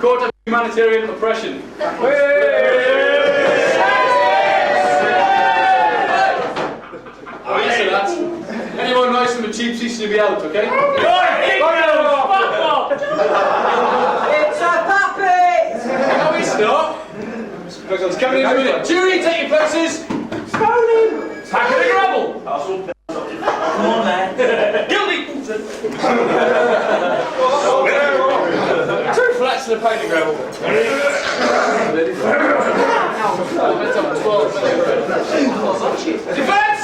Court of Humanitarian Oppression. Listen, lads. Anyone nice from the cheap seats to be out, okay? It's a puppet! No, it's not. It's coming in a minute. Jury, take your places. Stone him! Pack of the gravel. Come on, man. Guilty. Two flats and a pack of gravel. Defence!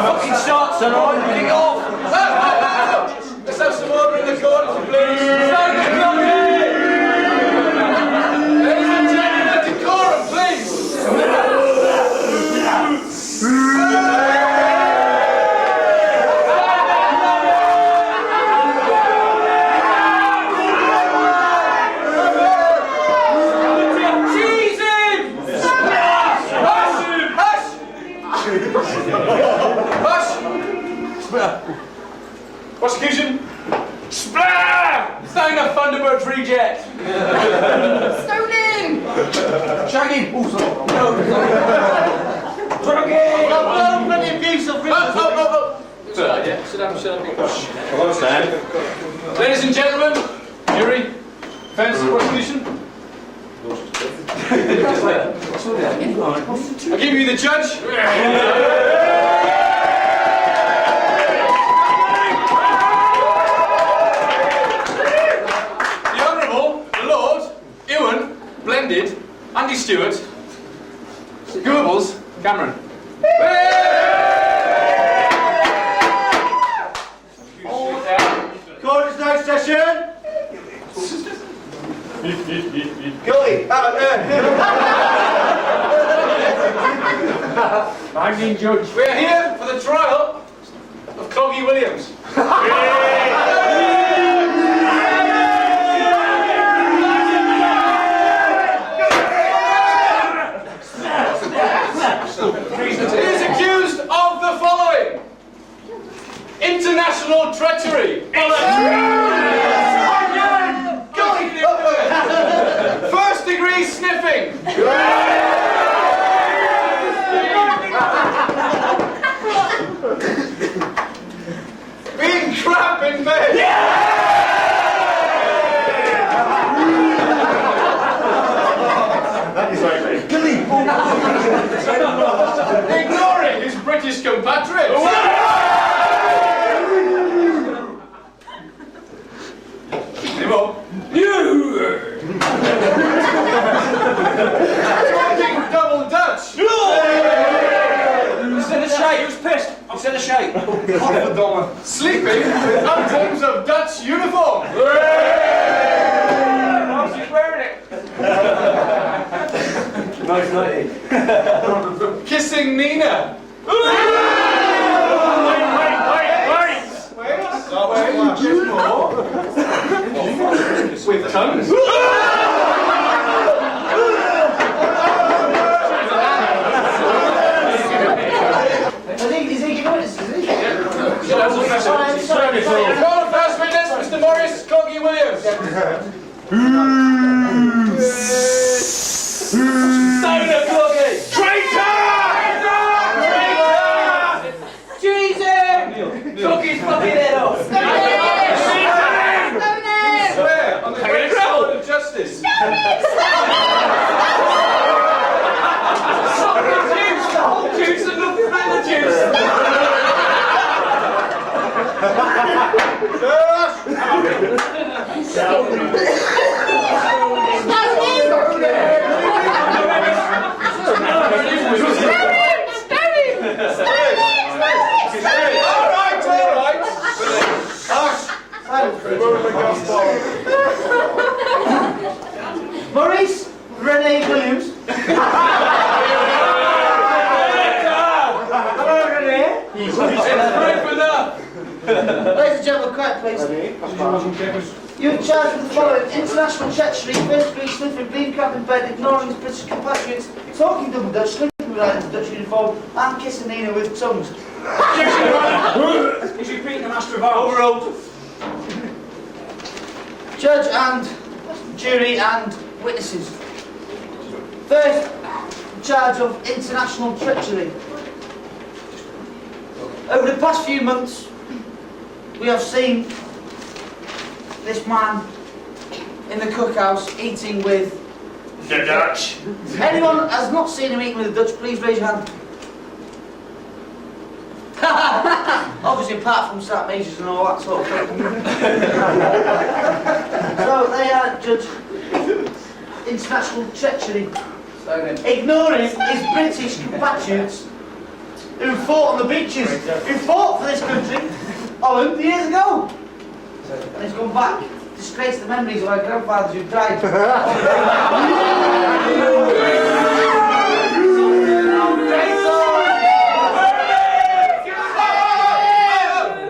Fucking shots, alright? Get it off! Let's have some order in the court, please. Stand the clock here! Ladies and gentlemen, decorum, please! Prosecution! Splat! It's not enough Thunderbirds reject! Stone him! Shag him! Oh, sorry. No. Drug him! Bloody abuse of Sit down, yeah? Sit down. Come on, stand. Ladies and gentlemen, jury, defence, prosecution. I give you the judge. Blended, Andy Stewart, Goebbels, Cameron. Court is now session. Guilty. Hanging judge. We are here for the trial of Cloggy Williams. He is accused of the following: international treachery, first degree sniffing, being crap in bed, ignoring his British compatriots. Him up. Talking double Dutch. He said a shite, he was pissed. He said a shite. Sleeping in items of Dutch uniform. He's wearing it. Nice nighty. Kissing Nina. With tongues. Is he witness, is he? Call the first witness, Mr. Morris Cloggy Williams. Stoner Cloggy! Traitor! Cheese him! Took his fucking head off! Swear on the great sword of justice. The whole juice and nothing but the juice. Maurice Renee Williams. Hello, Renee. Ladies and gentlemen, quiet please. You are charged with the following: international treachery, first degree sniffing, being crap in bed, ignoring his British compatriots, talking double Dutch, sleeping without his Dutch uniform, and kissing Nina with tongues. He's repeating the master of arms. Overruled. Judge and jury and witnesses. First, charge of international treachery. Over the past few months, we have seen this man in the cookhouse eating with The Dutch. Anyone has not seen him eating with the Dutch, please raise your hand. Obviously, apart from Sat Majors and all that sort of thing. So, they are judge international treachery. Ignoring his British compatriots who fought on the beaches, who fought for this country, Holland, years ago. And he's gone back, disgraced the memories of our grandfathers who died.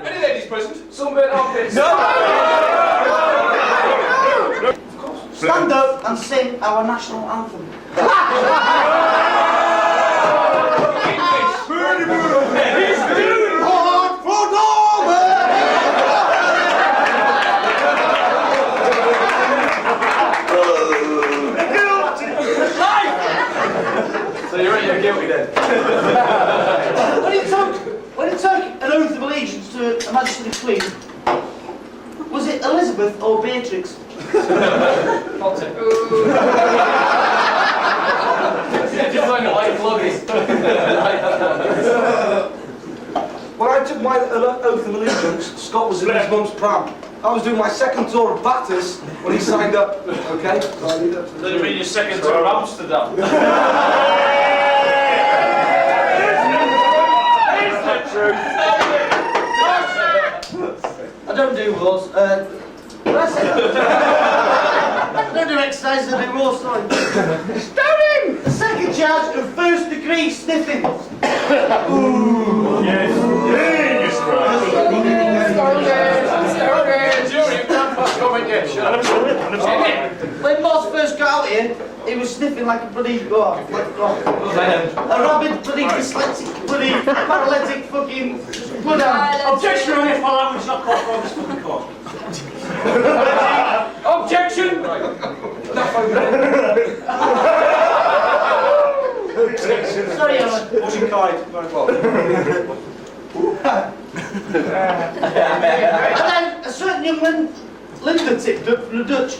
Any ladies present? Sunburnt armpits. No! Stand up and sing our national anthem. So you're guilty then? When he took an oath of allegiance to Her Majesty the Queen, was it Elizabeth or Beatrix? Potter. Just like a light pluggies. When I took my oath of allegiance, Scott was in his mum's pram. I was doing my second tour of Batters when he signed up. Okay? That'd have been your second tour of Amsterdam. I don't do wars. I don't do exercises, I do wars, sorry. Stone him! The second charge of first degree sniffing. Ooh. Yes. Jury, you can't pass comment yet. When Moss first got out here, he was sniffing like a bloody, a rabid bloody dyslexic, bloody paralytic fucking bloodhound. Objection on if my language not caught from this fucking court. Objection! Sorry, Alan. Motion carried. Very well. And then a certain young man, Linda, tipped up from the Dutch.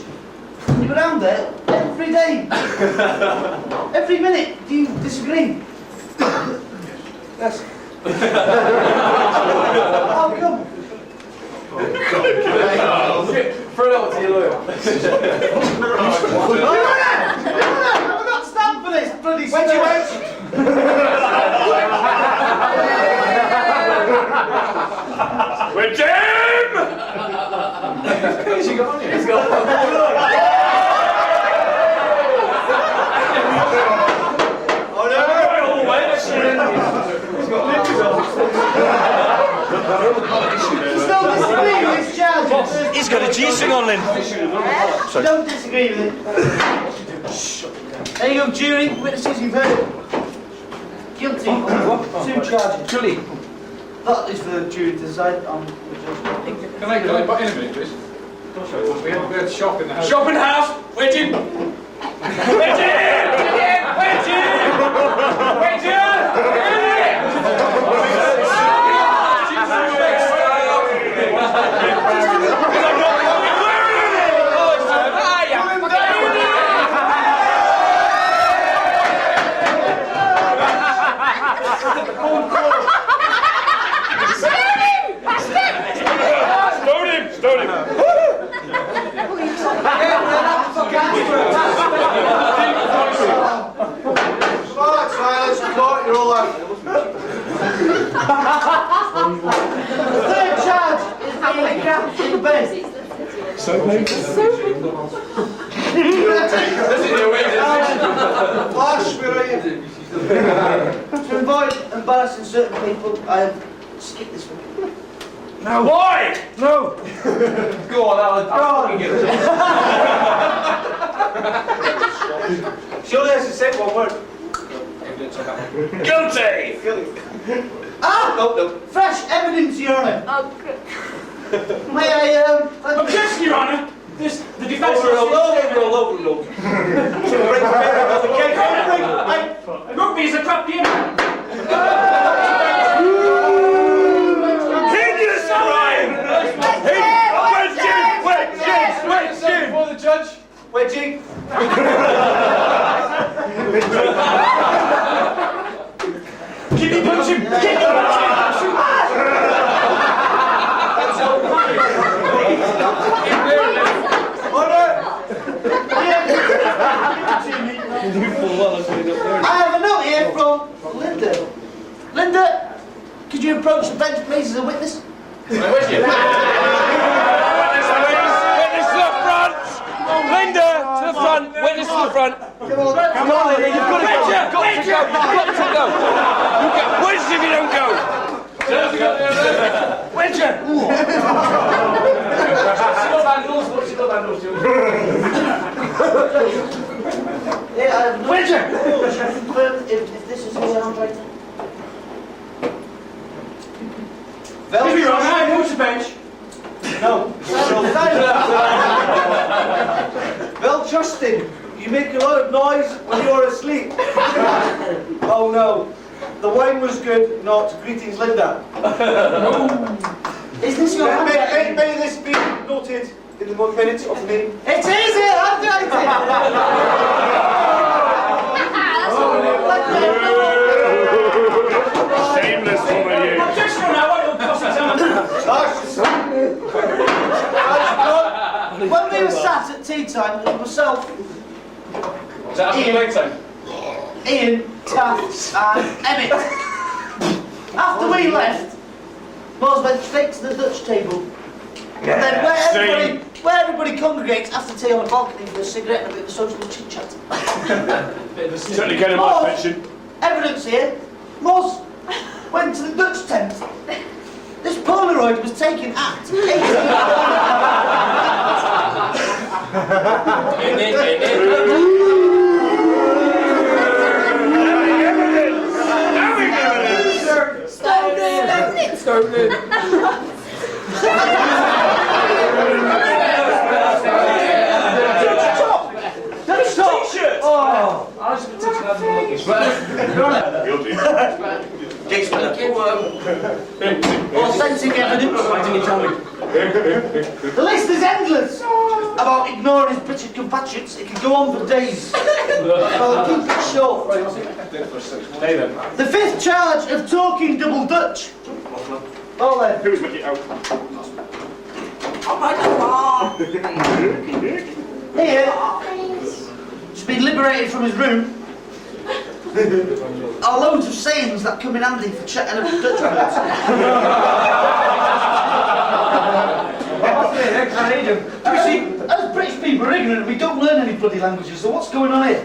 You were around there every day. Every minute. Do you disagree? Yes. How come? Throw it out to your lawyer. Your Honour! I'm not stand for this bloody When do you stuff. We're Jim! Who's he got on here? He's got Oh no! Still disagree with his charges. He's got a G-string on, Lynn. Don't disagree with it. There you go, jury, witnesses, you've heard it. Guilty of two charges. Julie. That is for the jury to decide on the judgment. Can I butt in a minute, please? We had shop in the house. Shop in the house! Waiting! Stone him! Alright, silence, court, you're all out. The third charge is being in bed. Flash, where are you? To avoid embarrassing certain people, I have skipped this one. Now why? No! Go on, Alan. I'll fucking get it. Surely I should say one word. Guilty! Ah! No, no. Fresh evidence, Your Honour. Oh, good. May I, Objection, Your Honour. The defence Overruled. Rugby is a crap game. Before the judge. Wedgie. Kidney punch him! I have a note here from Linda. Linda, could you approach the bench, please, as a witness? Where's you? Witness to the front! Linda, to the front! Witness to the front! Come on, Linda, you've got to go! You've got to go! You've got to go! You get worse if you don't go! Winter! Yeah, I have a note. Winter! Confirm if this is your handwriting. Give me wrong, I know it's a bench. No. Well, Justin, you make a lot of noise when you're asleep. Oh no. The wine was good, not greetings, Linda. Is this your handwriting? May this be noted in the minutes of the meeting. It is your handwriting! Shameless woman, you! Just for now, I don't cross-examine. When we were sat at tea time, it was myself, Is that after the wait time? Ian, Taff, and Emmett. After we left, Moz went straight to the Dutch table. And then where everybody congregates after tea on the balcony for a cigarette and a bit of social chit-chat. Certainly getting my Moz, attention. evidence here, Moz went to the Dutch tent. This Polaroid was taken at 18. T-shirt! Oh. I was just touching that look as well. Authentic evidence. Why didn't you tell me? The list is endless about ignoring his British compatriots. It could go on for days. I'll keep it short. The fifth charge of talking double Dutch. Well then. Who's making it out? Here, he's been liberated from his room. Are loads of sayings that come in handy for chatting about Dutch words. You see, as British people are ignorant, we don't learn any bloody languages, so what's going on here?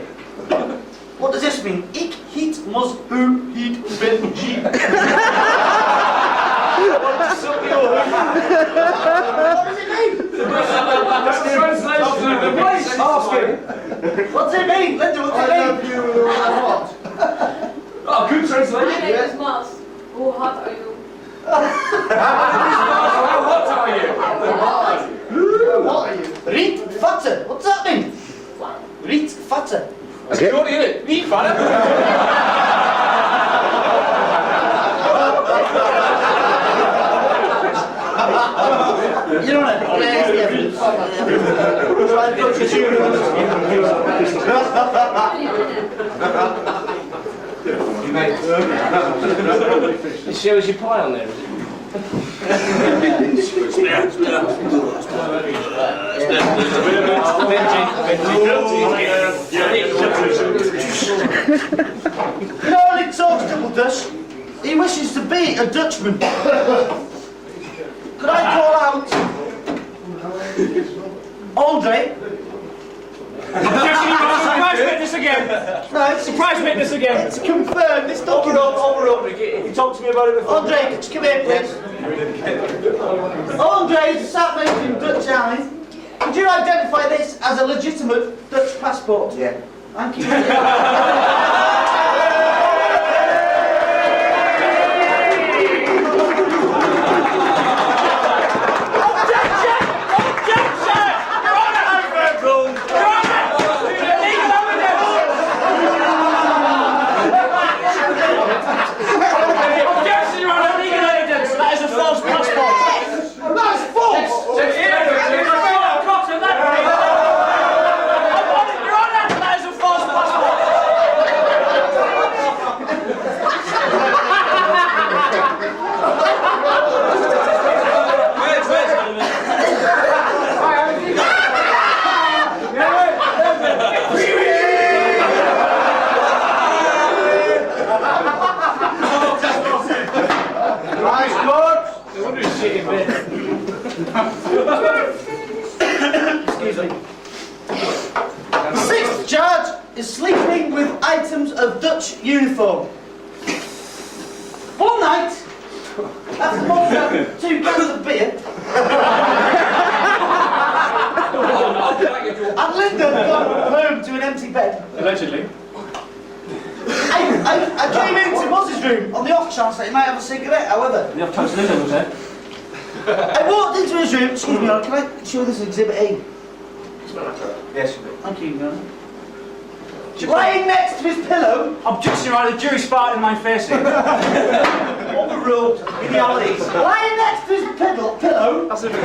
What does this mean? Ik, heat, mos, hu, heat, ben, ji. What does it mean? That's the translation of the place. Ask him. What's it mean? Linda, what's it mean? What? Oh, good translation. My name is Mas. How hot are you? How hot are you? What are you? Riet vatten. What's that mean? Riet vatten. That's good, isn't it? Neat, man. You don't have to guess the evidence. Try and go to It shows your pie on there, is it? He only talks double Dutch. He wishes to be a Dutchman. Could I call out Andre? Surprise witness again! No, it's Surprise witness again! It's confirmed. This document. Overruled. You talked to me about it before. Andre, could you come here, please? Andre, sat making Dutch alley. Could you identify this as a legitimate Dutch passport? Yeah. Thank you. sleep. Sixth charge is sleeping with items of Dutch uniform. One night, after Mum had 2 cans of beer, and Linda had gone home to an empty bed, Allegedly. I came into Muz's room on the off chance that he might have a cigarette, however. The off chance Linda was there. I walked into his room, excuse me, can I show this exhibit A? Yes. Thank you, Your Honour. Lying next to his pillow. Objection, Your Honour, the jury's farting in my face here. Overruled. Legalities. Lying next to his pillow. That's a bit.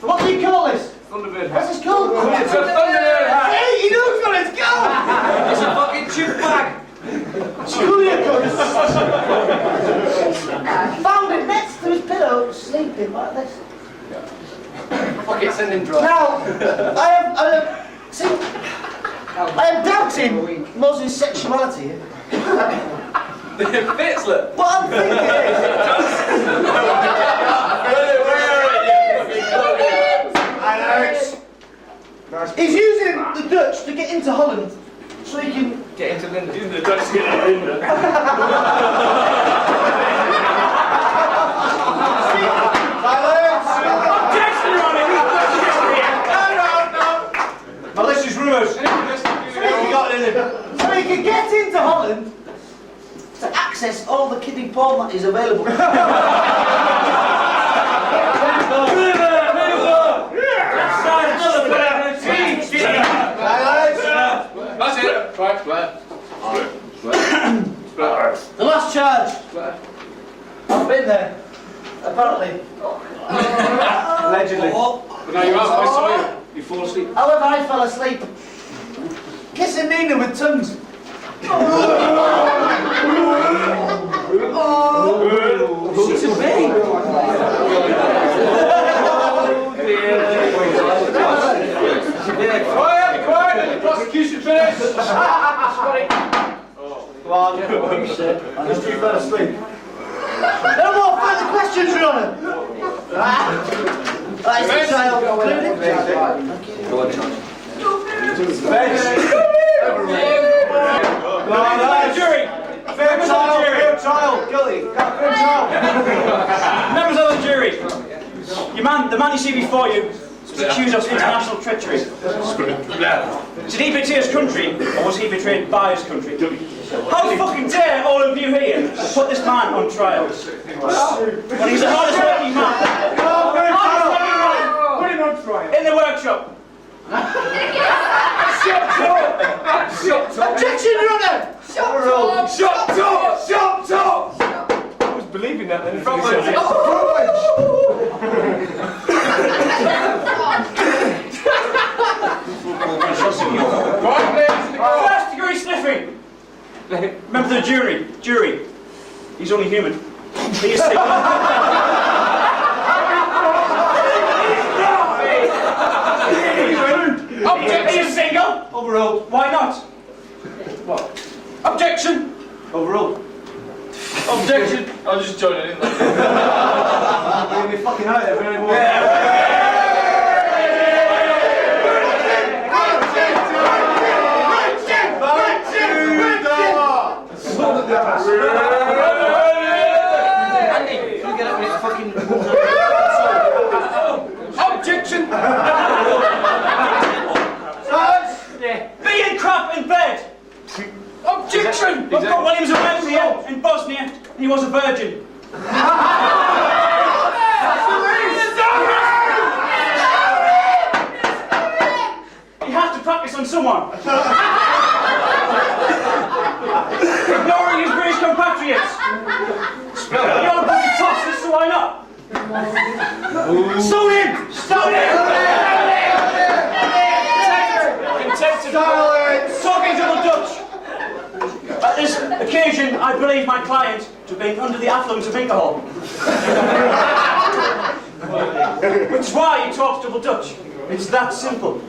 What do you call this? Thunderbird What's this called? It's a Thunderbird hat. Hey, he knows what it's called! It's a fucking chip bag. Found it next to his pillow, sleeping like this. Fuck it, send him dry. Now, I am doubting Moses' sexuality. It fits, look. What I'm thinking is, he's using the Dutch to get into Holland, so he can Get into Linda. The Dutch get it in there. Objection, Your Honour, he's Dutch here. Malicious rumours. You got it in it. so he can get into Holland to access all the kiddie porn that is available. That's it. Right, The last charge. I've been there, apparently. Allegedly. But now you're out, I saw you. You fall asleep. However, I fell asleep, kissing Nina with tongues. She's a babe. Quiet, quiet, let the prosecution finish. Come on. Just you fell asleep. No more further questions, Your Honour. That is the trial concluded. Go on, Charlie. Members of the jury. Fair trial. Guilty. Fair trial. Members of the jury. The man you see before you is accused of international treachery. Did he betray his country, or was he betrayed by his country? How fucking dare all of you here put this man on trial? When he's the hardest working man. Put him on trial. In the workshop. Objection, Your Honour. Shut up! I was believing that then. First degree sniffing. Remember the jury. He's only human. He is sick. Objection! Are you single? Overruled. Why not? What? Objection! Overruled. Objection! I'll just join it in. You'll be fucking out there very much. Objection! Being crap in bed! Objection! But when he was around here in Bosnia, he was a virgin. He has to practice on someone. Ignoring his British compatriots. You're bloody tosses, so why not? Stone him! Stone him! Talking to the Dutch. At this occasion, I believe my client to be under the affluence of alcohol. Which is why he talks double Dutch. It's that simple.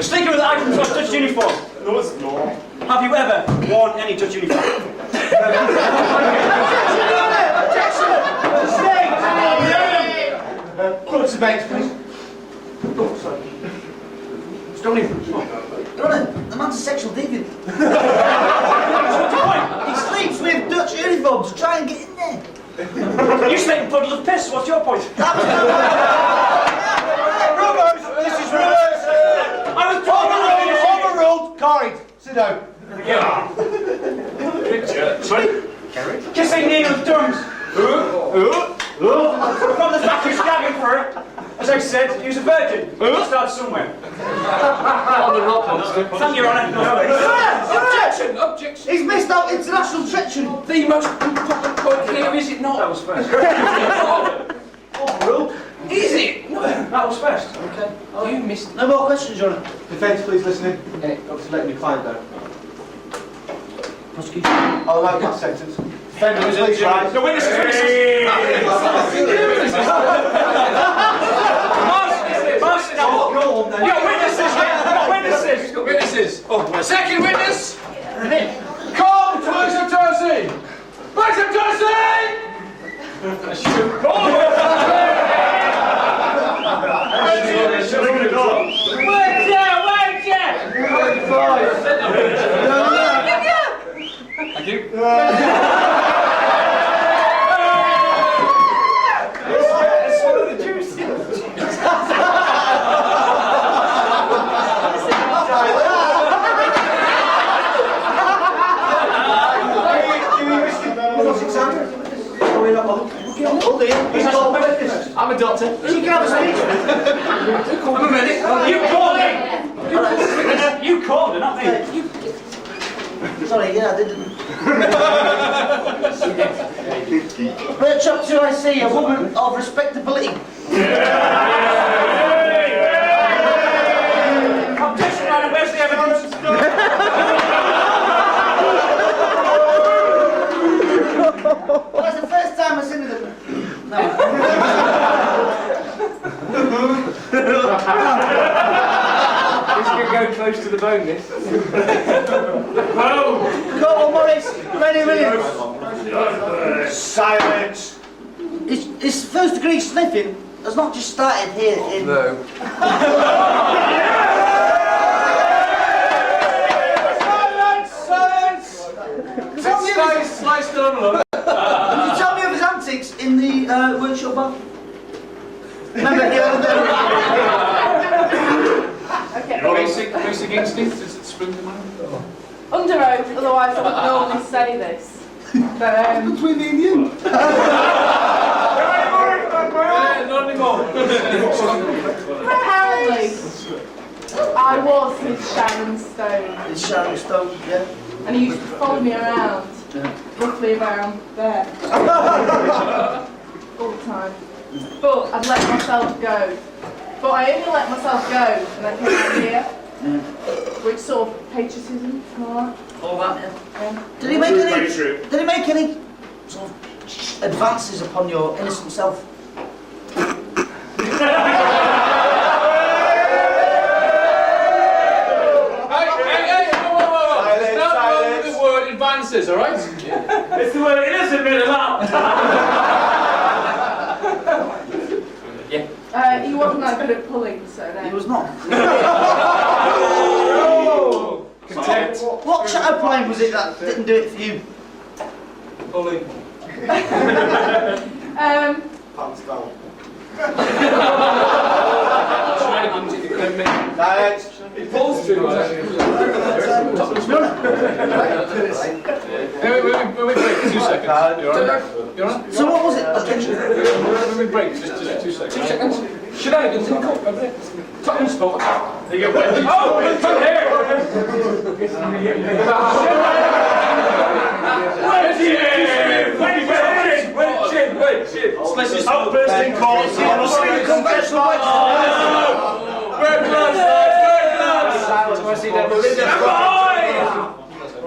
Sticking with the items of Dutch uniform. No, it's not. Have you ever worn any Dutch uniform? Pull up to bench, please. Oh, sorry. Stoney. The man's a sexual deviant. What's the point? He sleeps with Dutch uniforms to try and get in there. You sleep in puddles of piss. What's your point? Rubbers! This is reverse! I was told Overruled! Carried. Sit down. Sorry? Kissing needle with tongues. From the factory scabbing for her. As I said, he was a virgin. Start somewhere. On the rock monster. Thank you, Your Honour. No, Objection! Objection. He's missed out international treachery. The most important point here, is it not? that was first. Overruled. Is it? No. That was first. Okay. You missed. No more questions, Your Honour. Defence, please listen in. Obviously letting your client down. Prosecution. I'll allow that sentence. Defendant, please rise. The witnesses, witnesses. Boss, Go on then. you got witnesses, yeah? You got witnesses. Witnesses. Oh, second witness. Come to us, Darcy. Back to Darcy. Thank you. I'm a doctor. You can have a speech. I'm a medic. You called me. You called her, not me. Sorry, yeah, I didn't. Perch up till I see a woman of respectability. Objection, Your Honour. Where's the evidence? Well, that's the first time I've seen them. No. This could go close to the bone, this. Go on, Morris. Ready, Williams. Silence. His first degree sniffing has not just started here in... No. Silence! Slice still on along. Can you tell me of his antics in the workshop bar? Remember the other day? Okay. Basic instincts, is it spring to mind? Under oath, otherwise I would normally say this. But Between me and you. Not anymore. apparently, I was his Sharon Stone, It's Sharon Stone, yeah. and he used to follow me around, roughly around there, all the time. But I'd let myself go. But I only let myself go when I came out here, which sort of patriotism and all that. All that, yeah. Yeah. Did he make any sort of advances upon your innocent self? Hey, whoa. There's no wrong with the word advances, alright? It's the word innocent bit of that. He wasn't that good at pulling, so He then. was not. Content. What shadow plane was it that didn't do it for you? Pulling. Pants down. Silence. It pulls too much. Wait, break, 2 seconds. You're on? So what was it? Let me break, just 2 seconds. 2 seconds. Shenanigans in the cup, over there. Top and spot. There you go. Oh, from here! Wait, shit. Let's just Outbursting calls. Wear gloves, lads, wear gloves!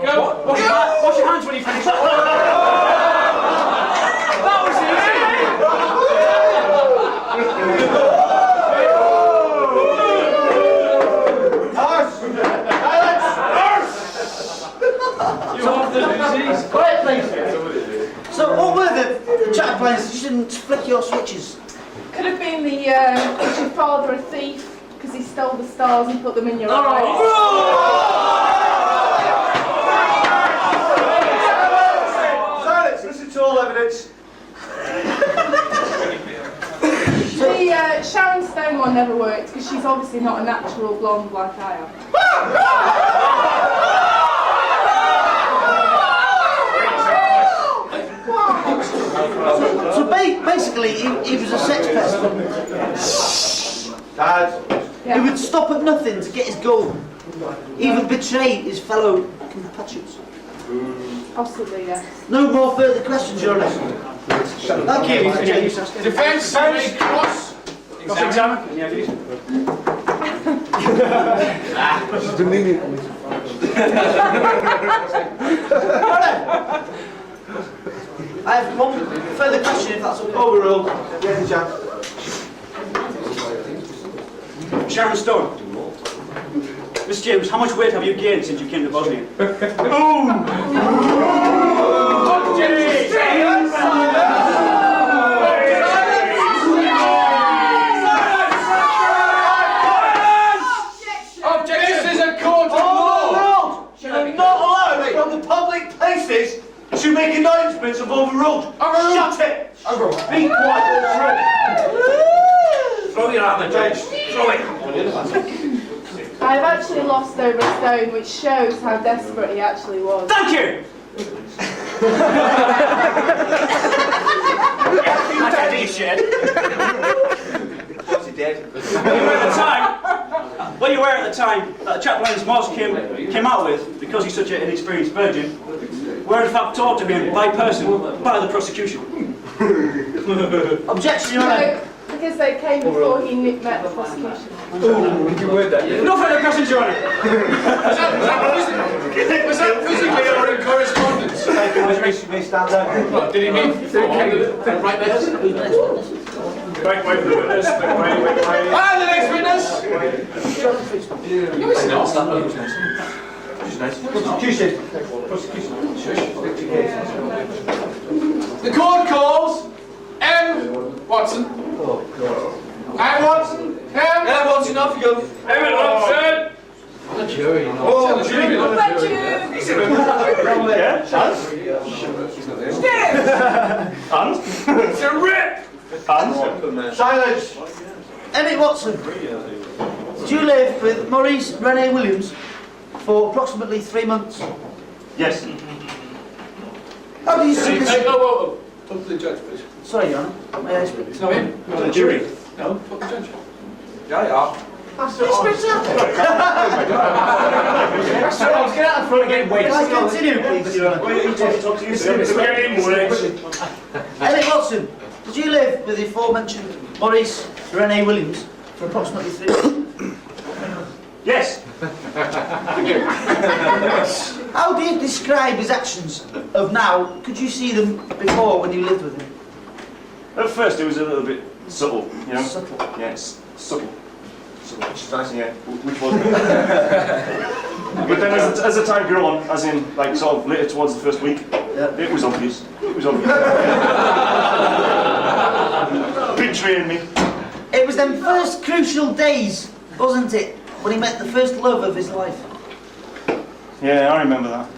Go! Wash your hands when you finish. That was easy! appliances, you didn't flick your switches. Could have been the, was your father a thief? Because he stole the stars and put them in your eyes. Silence, listen to all evidence. The Sharon Stone one never worked because she's obviously not a natural blonde like I am. So basically, he was a sex pest. Dad. He would stop at nothing to get his goal. He would betray his fellow compatriots. Possibly, yes. No more further questions, Your Honour. Thank you. Defence, cross. Examine. Yeah, please. I have one further question, if that's okay. Overruled. Get the chance. Sharon Stone. Miss James, how much weight have you gained since you came to Bosnia? This is a court of law. You're not allowed from the public places to make announcements of overruled. Shut it! Be quiet. Throw your hammer, Judge. Throw it. I've actually lost over a stone, which shows how desperate he actually was. Thank you! That's a deep shit. What's he dead? What you were at the time that Chaplain's Moss came out with, because he's such an inexperienced virgin, were in fact taught to him by person by the prosecution. Objection, Your Honour. So, because they came before he met the prosecution. You word that, yeah? No further questions, Your Honour. Was that physically or in correspondence? May stand down. What, did he mean? Right next? Wait for the witness. Ah, the next witness! No, it's not. The court calls M. Watson. M. Watson. M. Watson, off you go. M. Watson. The jury, you know. Oh, the jury. Yeah, Hans? Hans? It's a rip! Hans? Silence. Emmett Watson, did you live with Maurice Renee Williams for approximately 3 months? Yes. How do you see Hey, this? oh. Talk to the judge, please. Sorry, Your Honour. May I speak? It's not him. The jury. No, talk to the judge. Yeah. Get out the front again, wait. Can I continue, please, Your Honour? Emmett Watson, did you live with the aforementioned Maurice Renee Williams for approximately 3 months? Yes. How do you describe his actions of now? Could you see them before when you lived with him? At first it was a little bit subtle, you know? Subtle. Yes, subtle. Which is nice, yeah. Which was But then as the time grew on, as in like sort of later towards the first week, it was obvious. It was obvious. Betraying me. It was them first crucial days, wasn't it? When he met the first love of his life. Yeah, I remember that.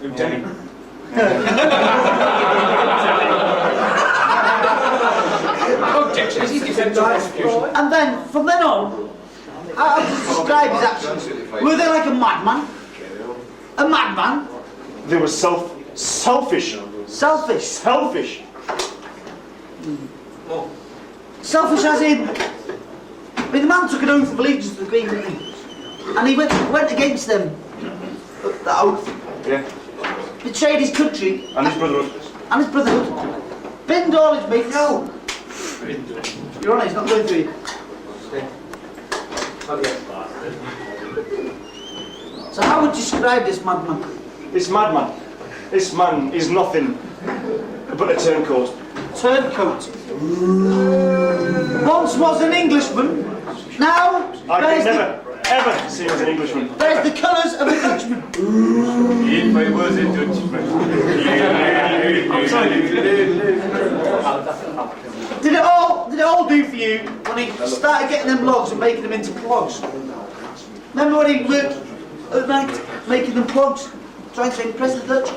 And then, from then on, how to describe his actions? Were they like a madman? A madman? They were selfish. Selfish? Selfish. Selfish as in... I mean, the man took an oath of allegiance to the Queen, didn't he? And he went against them. That oath. Yeah. Betrayed his country. And his brotherhood. And his brotherhood. Binned all his mates. No. Your Honour, he's not going through it. So how would you describe this madman? This madman. This man is nothing but a turncoat. Turncoat. Once was an Englishman. Now I can never ever seen as an Englishman. There's the colours of a Dutchman. If I was a Dutchman. I'm sorry. Did it all do for you when he started getting them logs and making them into clogs? Remember when he worked at night making them clogs, trying to impress the Dutch?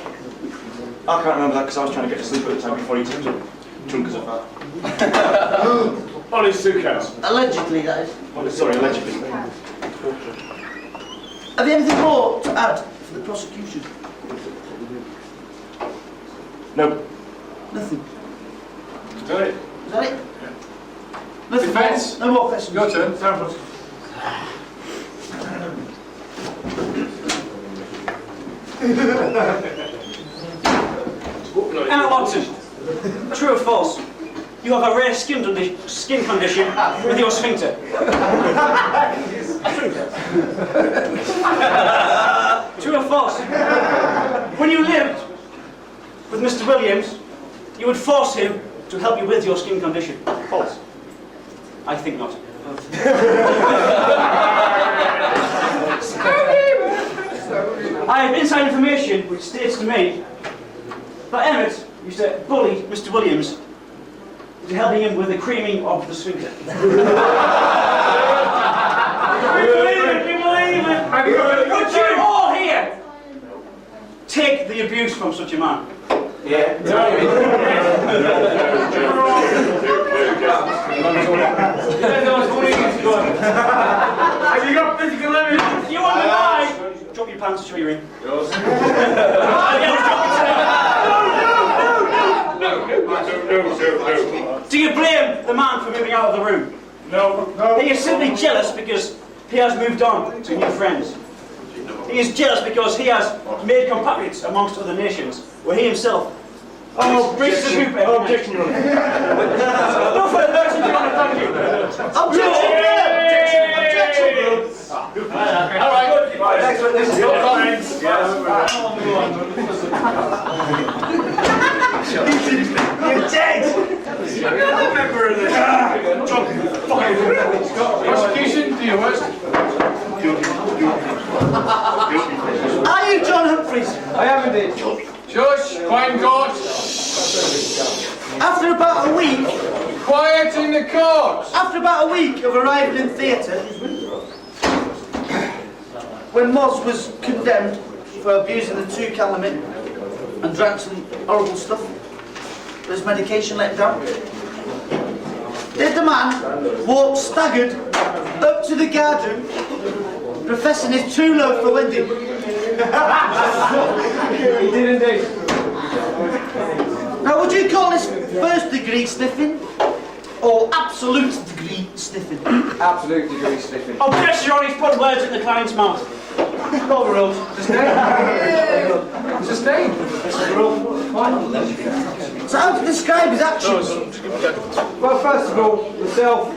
I can't remember that because I was trying to get to sleep at the time before he turned up. Drunk as a fat. On his suitcase. Allegedly, that is. Oh, sorry, allegedly. Have you anything more to add for the prosecution? No. Nothing. Is that it? Is that it? Nothing Defence? more? No more questions? Your turn. Emma Watson, true or false? You have a rare skin condition with your sphincter. True or false? When you lived with Mr. Williams, you would force him to help you with your skin condition. False. I think not. I have inside information which states to me that Emmett used to bully Mr. Williams into helping him with the creaming of the sphincter. Would you all here take the abuse from such a man? Yeah. Have you got physical evidence? You want to lie? Drop your pants, show your ring. Do you blame the man for moving out of the room? No. He is simply jealous because he has moved on to new friends. He is jealous because he has made compatriots amongst other nations, where he himself breaks the group. Objection. No further questions, Your Honour, thank you. Objection! Objection! All right. Next witness. Your comments. You're dead! Prosecution, do your worst. Are you John Humphreys? I am indeed. Shush, quiet in court. After about a week, Quiet in the court. after about a week of arriving in theatre, when Moz was condemned for abusing the 2 calamine and drank some horrible stuff, his medication let him down, did the man walk staggered up to the guardroom, professing his true love for Wendy? He did indeed. Now, would you call this first degree sniffing or absolute degree sniffing? Absolute degree sniffing. Objection, Your Honour, he's put words in the client's mouth. Overruled. Sustained. So how to describe his actions? Well, first of all, myself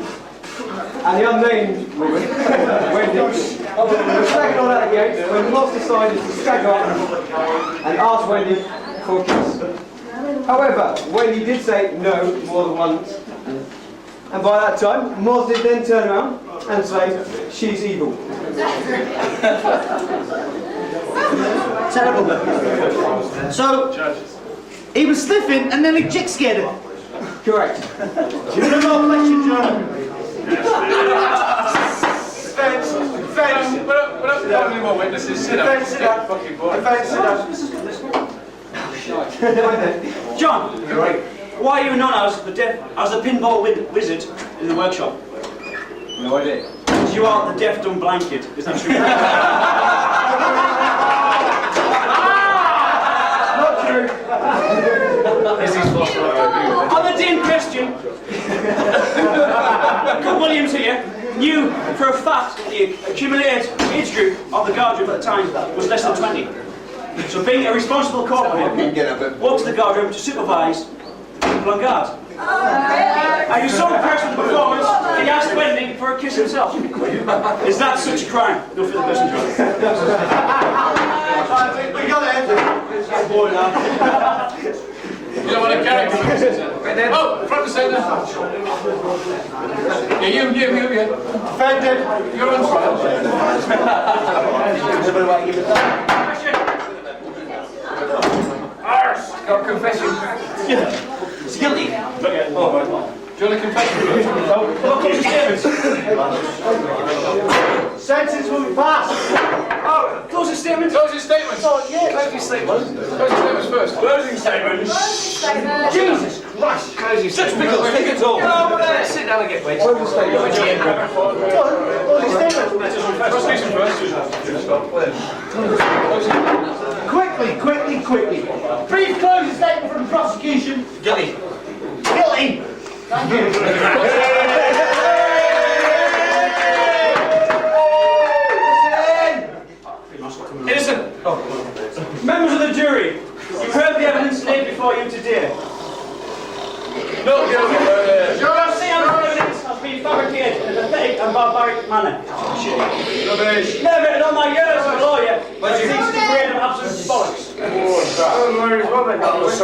and the unnamed woman, Wendy, were staggered on that gate when Moss decided to stagger up and ask Wendy for a kiss. However, Wendy did say no more than once, and by that time, Moss did then turn around and say, she's evil. Terrible. So, he was sniffing and then he chick scared him. Correct. No more questions, Your Honour. Defence. Put up how many more witnesses? Sit up. Defence, sit down. Fucking boy. Defence, sit down. John, why are you known as the pinball wizard in the workshop? No idea. You are the deaf, dumb, blind kid. Is that true? Not true. On the Dean question, Cook Williams here knew for a fact that the accumulated age group of the guard room at the time was less than 20. So being a responsible corporal, walked to the guard room to supervise the people on guard. Are you so impressed with the performance, he asked Wendy for a kiss himself? Is that such a crime? No further questions, John. We got it. You don't want a character witness, is it? Oh, front and centre. Yeah, you. Defended. You're on trial. Arse! Got a confession. Is he guilty? Do you want a confession? Sentence will be passed. Oh, closing statement. Closing statements. Closing statement. Closing statements first. Closing statement. Jesus Christ. Such pickles, take it all. Sit down and get wet. Closing statement. Prosecution first. Quickly. Brief closing statement from the prosecution. Guilty. Guilty. Thank you. Innocent. Members of the jury, you've heard the evidence laid before you today. No, Your evidence has been fabricated in a pathetic and barbaric manner. Rubbish. Never in all my years as a lawyer, I ceased to create an absolute bollocks.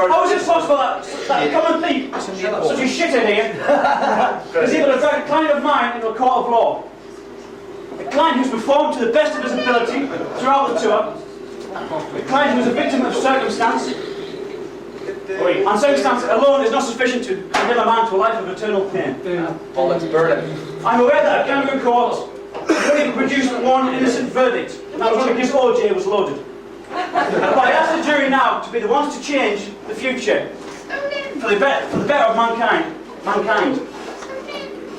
How is it possible that a common thief, such a shithead here, is able to drag a client of mine into a court of law? A client who's performed to the best of his ability throughout the tour. A client who is a victim of circumstance. And circumstance alone is not sufficient to condemn a man to a life of eternal pain. Bollocks, burn it. I'm aware that a Cameron court only produced one innocent verdict, and that was when his OJ was loaded. But I ask the jury now to be the ones to change the future for the better of mankind.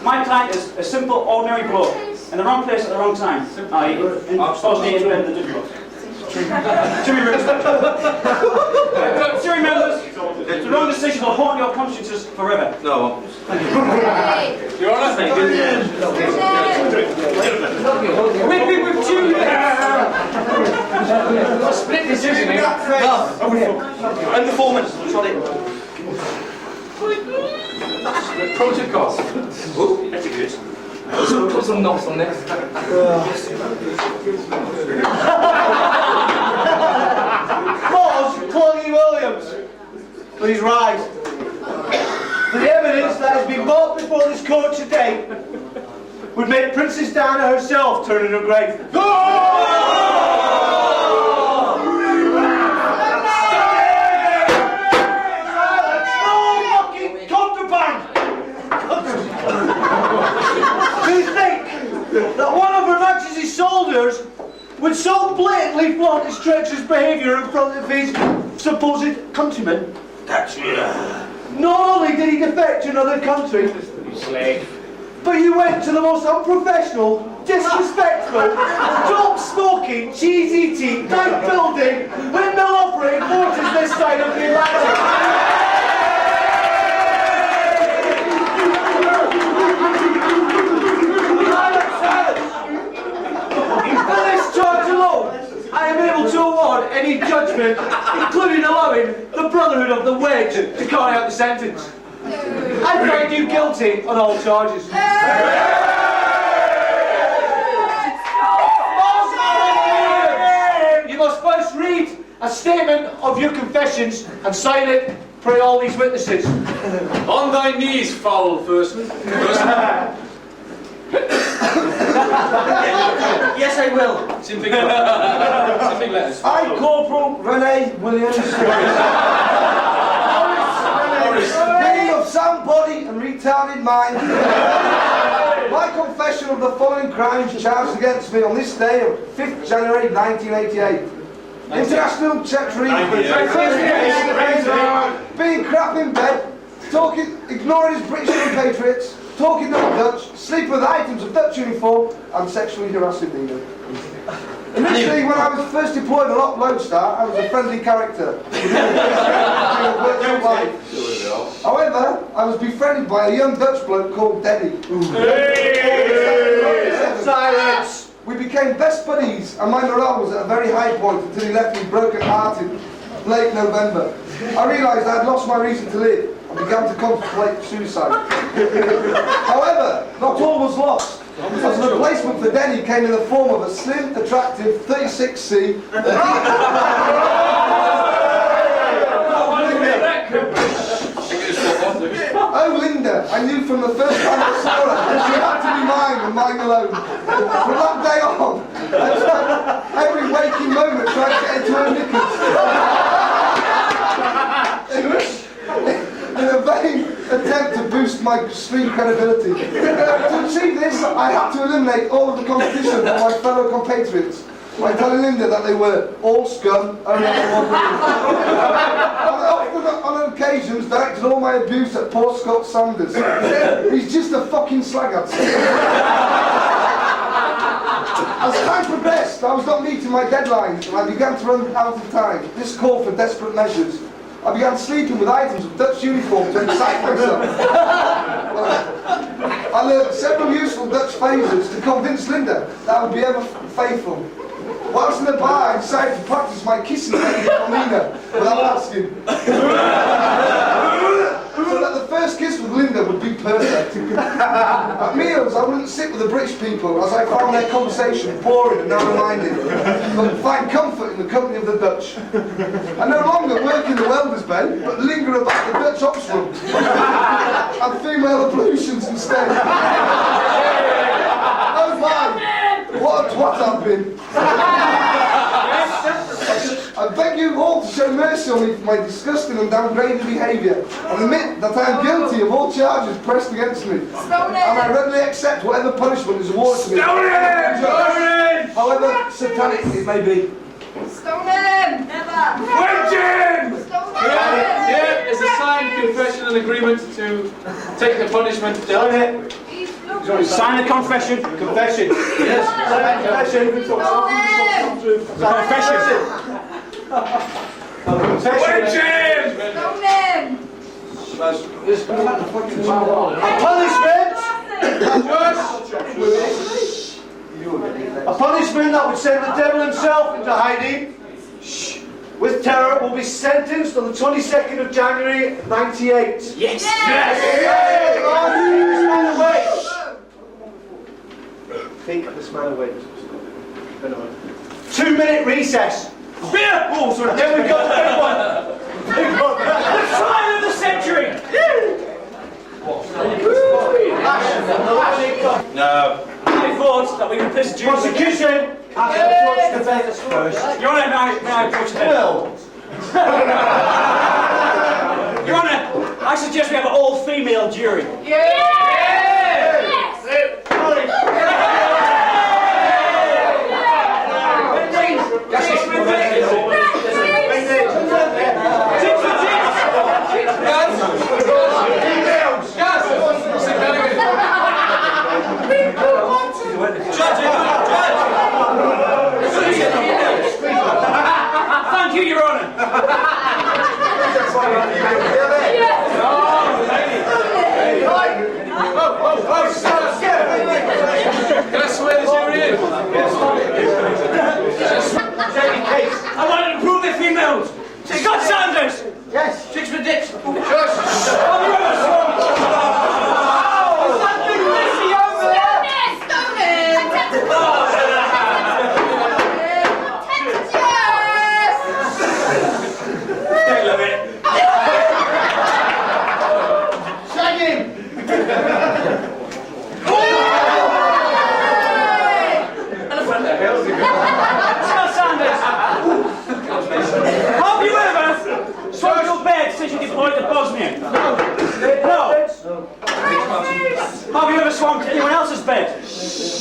My client is a simple, ordinary bloke in the wrong place at the wrong time. I suppose the jury members, the wrong decision will haunt your consciences forever. No. Your Honour. With Julia. Split decision. Under 4 minutes. Protocol. That's a good. Put some knots on this. Pause, Claudia Williams. Please rise. The evidence that has been brought before this court today would make Princess Diana herself turn in her grave. That one of Her Majesty's soldiers would so blatantly flaunt his treacherous behaviour in front of his supposed countrymen. That's it. Not only did he defect to another country, but you went to the most unprofessional, disrespectful, dope-smoking, cheese-eating, night-building, windmill-operating fortress this side of the Atlantic. I am able to award any judgment, including allowing the Brotherhood of the Wedge to carry out the sentence. I find you guilty on all charges. You must first read a statement of your confessions and sign it. Pray all these witnesses. On thy knees, foul person. Yes, I will. It's in big letters. I, Corporal Renee Williams, being of sound body and retarded mind, my confession of the following crimes charged against me on this day of 5th January 1988. International treachery, being crap in bed, ignoring his British compatriots, talking non-Dutch, sleeping with items of Dutch uniform, and sexually harassing Nina. Initially, when I was first deployed on Lone Star, I was a friendly character. However, I was befriended by a young Dutch bloke called Denny. Silence! We became best buddies, and my morale was at a very high point until he left me broken-hearted late November. I realised I had lost my reason to live and began to contemplate suicide. However, not all was lost, as a replacement for Denny came in the form of a slim, attractive 36C. Oh, Linda, I knew from the first time I saw her she had to be mine and mine alone. From that day on, I spent every waking moment trying to get into her knickers. In a vain attempt to boost my street credibility. To achieve this, I had to eliminate all of the competition from my fellow compatriots by telling Linda that they were all scum, only under one roof. On occasions, directed all my abuse at poor Scott Sanders. He's just a fucking slaghead. As time progressed, I was not meeting my deadlines and I began to run out of time. This called for desperate measures. I began sleeping with items of Dutch uniform to excite myself. I learned several useful Dutch phrases to convince Linda that I would be ever faithful. Whilst in the bar, I decided to practice my kissing technique on Nina without asking. So that the first kiss with Linda would be perfect. At meals, I wouldn't sit with the British people as I found their conversation boring and narrow-minded, but find comfort in the company of the Dutch. I no longer work in the welder's bay, but linger about the Dutch ops room and female ablutions instead. Oh my! What a twat I've been! I beg you all to show mercy on me for my disgusting and downgraded behaviour and admit that I am guilty of all charges pressed against me. And I readily accept whatever punishment is awarded to me. However satanic it may be. Stone him! Never! Here is a signed confession and agreement to take the punishment dealt. Sign the confession. Confession. Yes. Confession. Confession. A punishment that would send the devil himself into hiding with terror will be sentenced on the 22nd of January 98. Yes! Think this man away. 2-minute recess. Beer! Oh, sorry. Then we got the big one. The trial of the century! No. I thought that we could piss Jews. Prosecution. Your Honour, may I approach them? Your Honour, I suggest we have an all-female jury. Thank you, Your Honour. Can I swear the jury in? I want to improve the females. Scott Sanders. Yes. Chicks for dicks. Have you ever swum to anyone else's bed?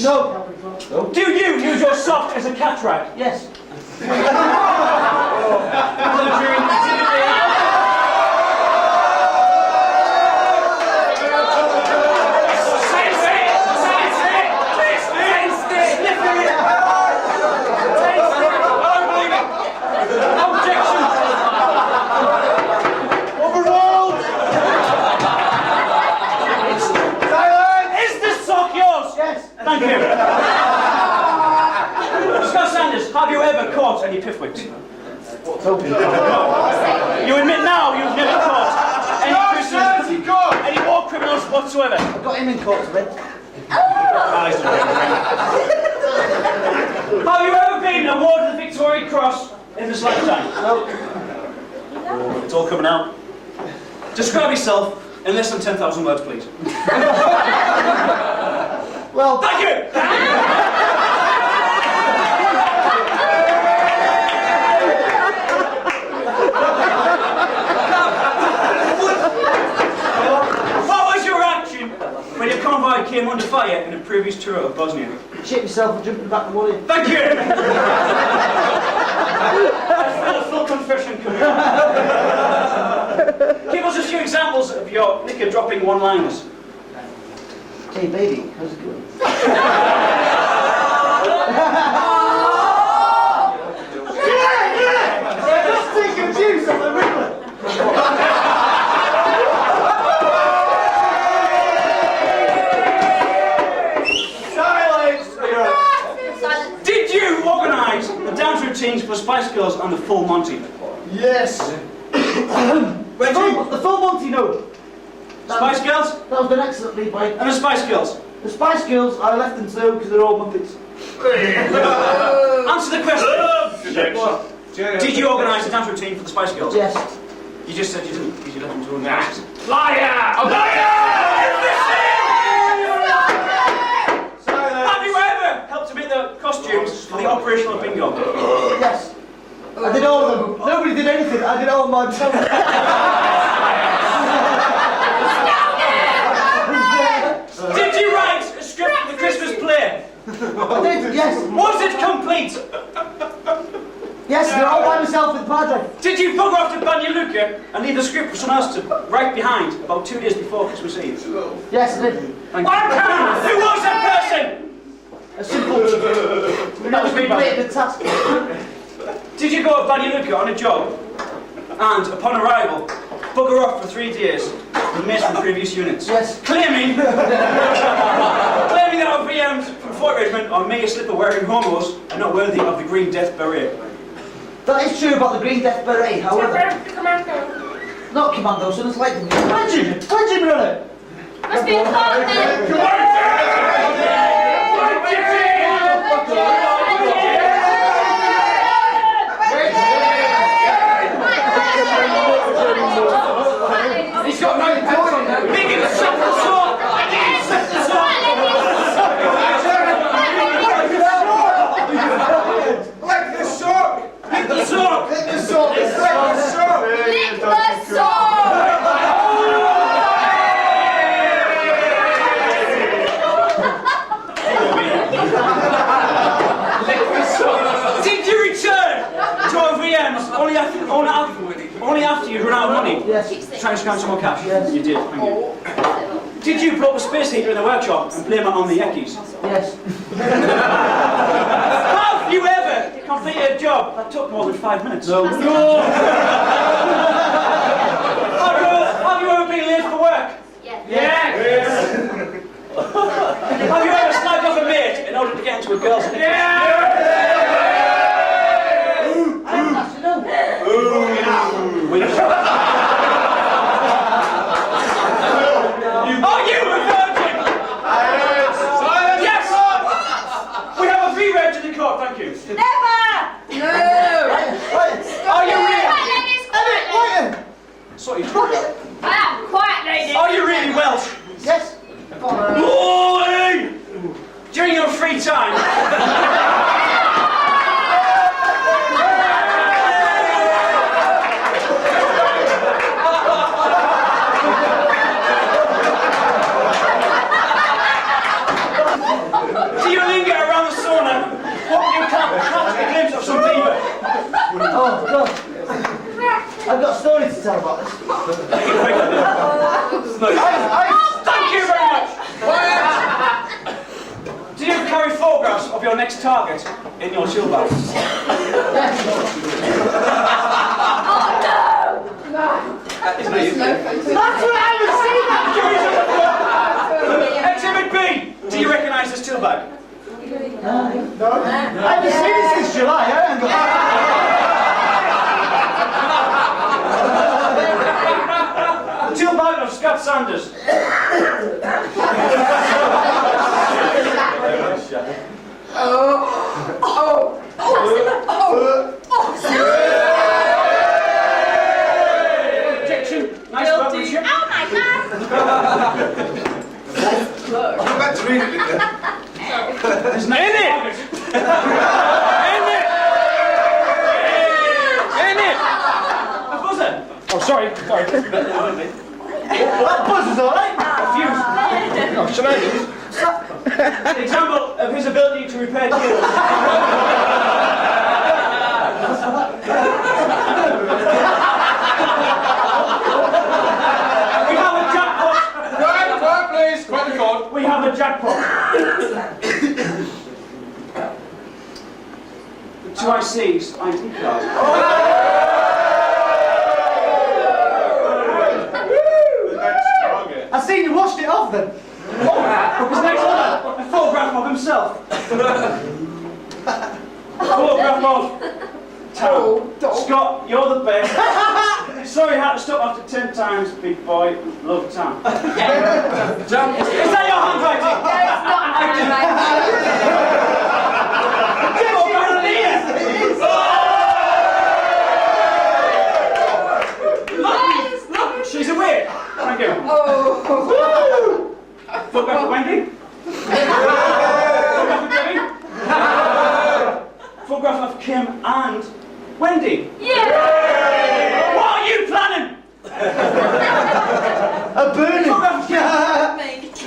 No. Do you use your sock as a cat rag? Yes. Thank you. Scott Sanders, have you ever caught any piffwicks? You admit now you've never caught any prisoners, any war criminals whatsoever? I got him in court today. Have you ever been awarded the Victoria Cross in this lifetime? No. It's all coming out. Describe yourself in less than 10,000 words, please. Well, Thank you! What was your reaction when your convoy came under fire in a previous tour of Bosnia? shit yourself and jumping back the money. Thank you! That's full confession coming up. Give us a few examples of your knicker dropping one-liners. Hey baby, how's it going? Just think of juice on the river. Silence. Did you organise the dance routines for Spice Girls and the Full Monty? Yes. The full Monty, no. Spice Girls That was done excellently by and the Spice Girls. the Spice Girls. I left them to know because they're all Muppets. Answer the question. Did you organise the dance routine for the Spice Girls? Yes. You just said you didn't because you left them to organise. Liar! Have you ever helped to make the costumes for the operational bingo? Yes. I did all of them. Nobody did anything. I did all of myself. Did you write a script for the Christmas play? I did, yes. Was it complete? Yes, they're all by myself with Padre. Did you bugger off to Banja Luka and leave the script for someone else to write behind about 2 days before Christmas Eve? Yes, I did. Thank you. Who was that person? A simple. That was me, completed man. the task. Did you go to Banja Luka on a job and, upon arrival, bugger off for 3 days with mates from previous units? Yes. Claiming that our VMs from Fort Regiment are mega slipper wearing homos and not worthy of the Green Death Beret. That is true about the Green Death Beret, however. Not commando, so it's like Regiment, brother. Must be a car then. He's got no pants on now. Making the shuffle sword! Like the sock! Hit the sword! Hit the sock! It's like the sock! Lick the sword! Did you return to our VMs only after you run out of money? Yes. Trying to scrounge some more cash? Yes. You did, thank you. Did you blow up a space heater in the workshop and blame it on the Yekis? Yes. Have you ever completed a job that took more than 5 minutes? No. Have you ever been late for work? Yes. Have you ever snagged off a mate in order to get into a girl's nick? Are you a virgin? Yes! We have a V-reg in the court, thank you. Never! No! Are you really? Sorry. I am quiet, lady. Are you really Welsh? Yes. Oi! During your free time. Do you linger around the sauna, hoping you catch a glimpse of some beaver? Oh, God. I've got a story to tell about this. Thank you very much. Do you carry photographs of your next target in your shield bag? Oh, no! Isn't it? That's what I Exhibit B. Do you recognise this tool bag? I haven't seen it since July. I haven't got The tool bag of Scott Sanders. Objection. Nice workmanship. Oh my God! You meant to read it, didn't you? There's no target. A buzzer. Oh, sorry. That buzzer's alright. Oh, shenanigans. An example of his ability to repair tools. We have a jackpot. Quiet, please. Quiet the court. We have a jackpot. The two I seized, ID cards. I seen you washed it off then. His next one, a photograph of himself. A photograph of Tom. Scott, you're the best. Sorry I had to stop after 10 times, big boy. Love Tom. Is that your handwriting? No, it's not Look, she's away. Thank you. Oh. Photograph of Wendy. Photograph of Debbie. Photograph of Kim and Wendy. Yeah. What are you planning? A burning. Photograph of Kim. Thank you.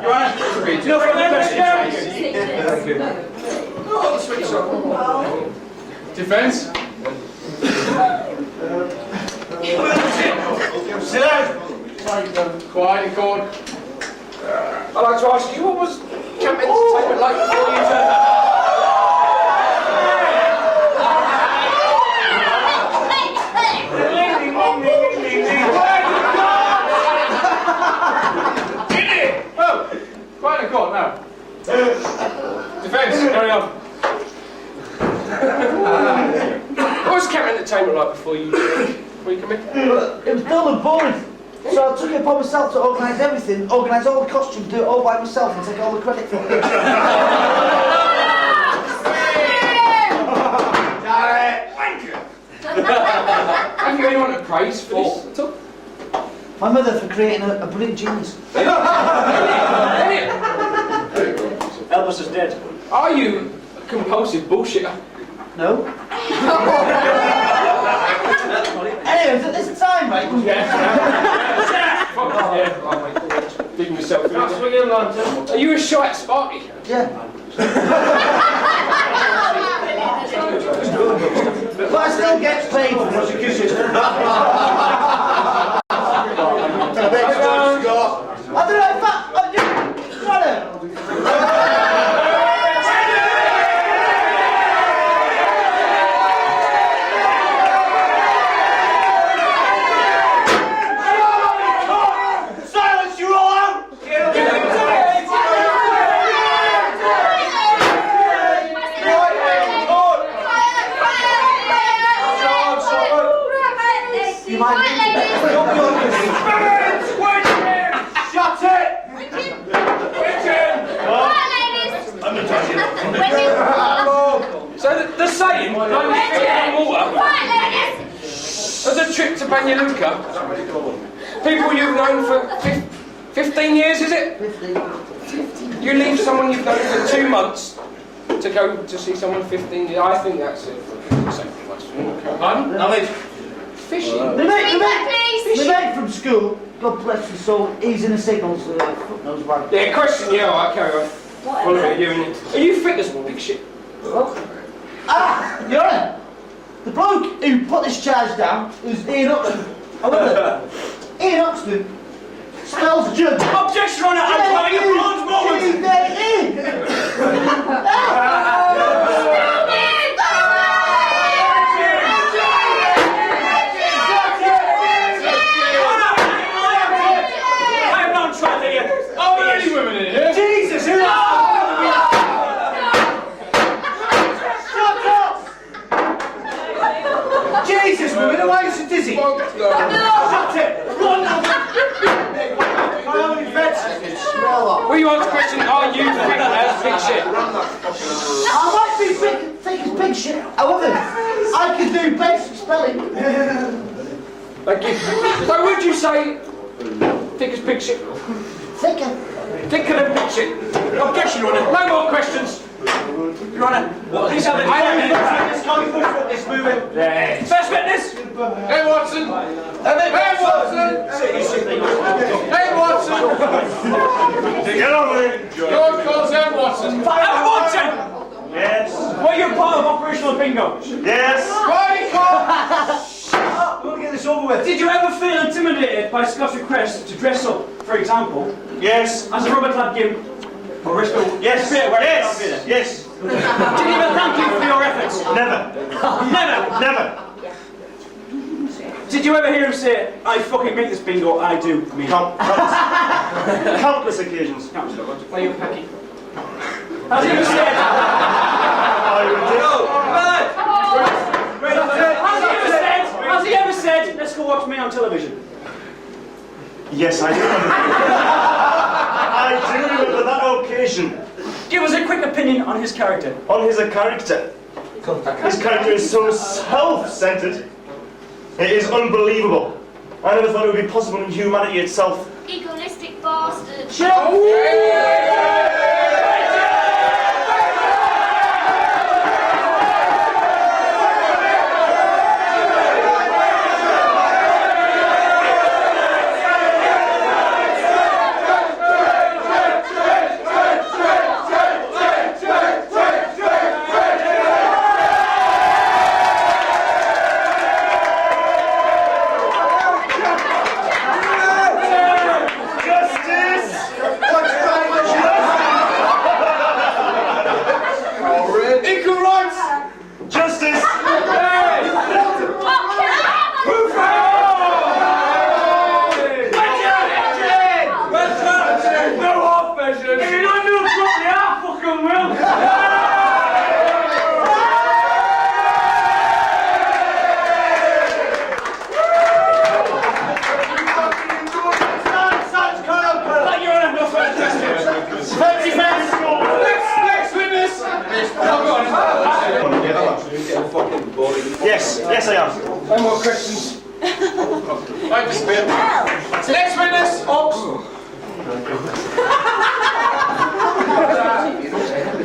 Your Honour, no further questions. Defence. Sit down. Quiet in court. I'd like to ask you, what was camp entertainment like before you turned up? Oh, quiet in court now. Defence, carry on. What was camp entertainment like before you come in? It was dull and boring. So I took it upon myself to organise everything, organise all the costumes, do it all by myself and take all the credit for it. Have you anyone to praise for this at all? My mother for creating a brilliant genius. Elvis is dead. Are you a compulsive bullshitter? No. Anyway, is it time, mate? Digging yourself in. Are you a shite Sparky? Yeah. But I still get paid for prosecution. I don't know, in fact, Silence, you all out! you might Shut it! So the saying, like you fill it in water, as a trip to Banyalunka, people you've known for 15 years, is it? 50. You leave someone you've known for 2 months to go to see someone 15 years. I think that's it. Pardon? Fishing. The mate from school, God bless his soul, he's in the signals, fuck knows why. Yeah, question, yeah, alright, carry on. Follow it, you and it. Are you fit as big shit? Your Honour, the bloke who put this charge down was Ian Oxton. However, Ian Oxton spells judge. Objection, Your Honour, I'm having a bronze moment. I'm not trying to hear. Oh, there are any women in here? Jesus, who are Jesus, woman, why are you so dizzy? Shut it! Run! Will you answer the question, are you fit as big shit? I might be thick as big shit, however, I can do basic spelling. Thank you. So would you say thick as pig shit? Thicker. Thicker than pig shit. Objection, Your Honour. No more questions. Your Honour. Please have this moving. First witness. Hey, Watson. Hey, Watson. Hey, Watson. Get over there. George calls M. Watson. Watson! Yes. Were you part of operational bingo? Yes. Righty, call. We'll get this over with. Did you ever feel intimidated by Scott's request to dress up, for example, Yes. as a rubber glad gimp or Bristol? Yes. Yes. Yes. Did he even thank you for your efforts? Never. Never. Never. Did you ever hear him say, I fucking make this bingo, I do mean it? Countless occasions. Are you packy? Has he ever said? Has he ever said, let's go watch me on television? Yes, I do. I do remember that occasion. Give us a quick opinion on his character. On his character. His character is so self-centered. It is unbelievable. I never thought it would be possible in humanity itself. Egoistic bastard. Yes, I am. No more questions. Right, this bit. Next witness.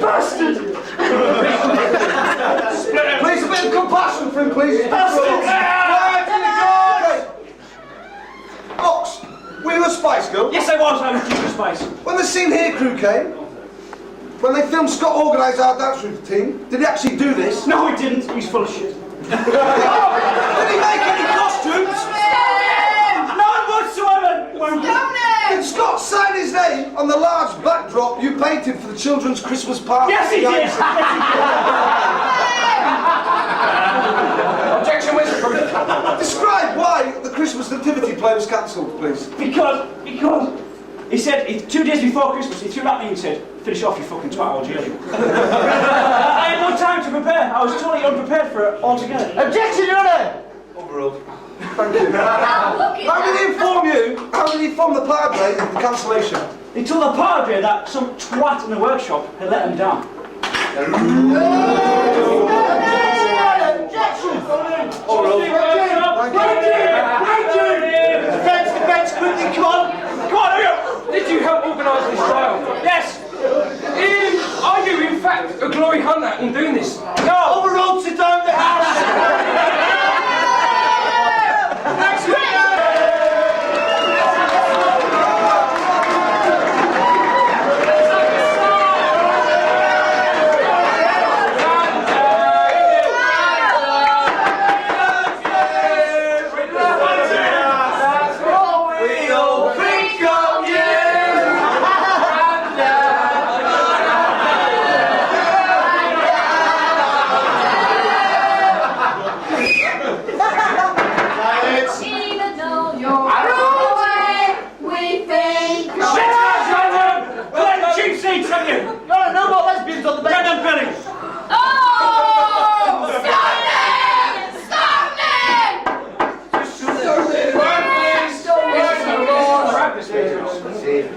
Bastard! Please, a bit of compassion for him, please. Ox, were you a Spice Girl? Yes, I was. I was Duke of Spice. When the Scene Here crew came, when they filmed Scott organised our dance routine, did he actually do this? No, he didn't. He's full of shit. Did he make any costumes? None whatsoever. Did Scott sign his name on the large backdrop you painted for the children's Christmas party? Yes, he did. Objection, whisper. Describe why the Christmas nativity play was cancelled, please. Because he said 2 days before Christmas he threw that at me and said, finish off, you fucking twat, I'll jail you. I had no time to prepare. I was totally unprepared for it altogether. Objection, Your Honour. Overruled. Thank you. How did he inform you? How did he inform the padre of the cancellation? He told the padre that some twat in the workshop had let him down. Defence, quickly, come on. Come on, hurry up! Did you help organise this trial? Yes! Are you, in fact, a glory hunter in doing this? No! Overruled, sit down the house. Next witness.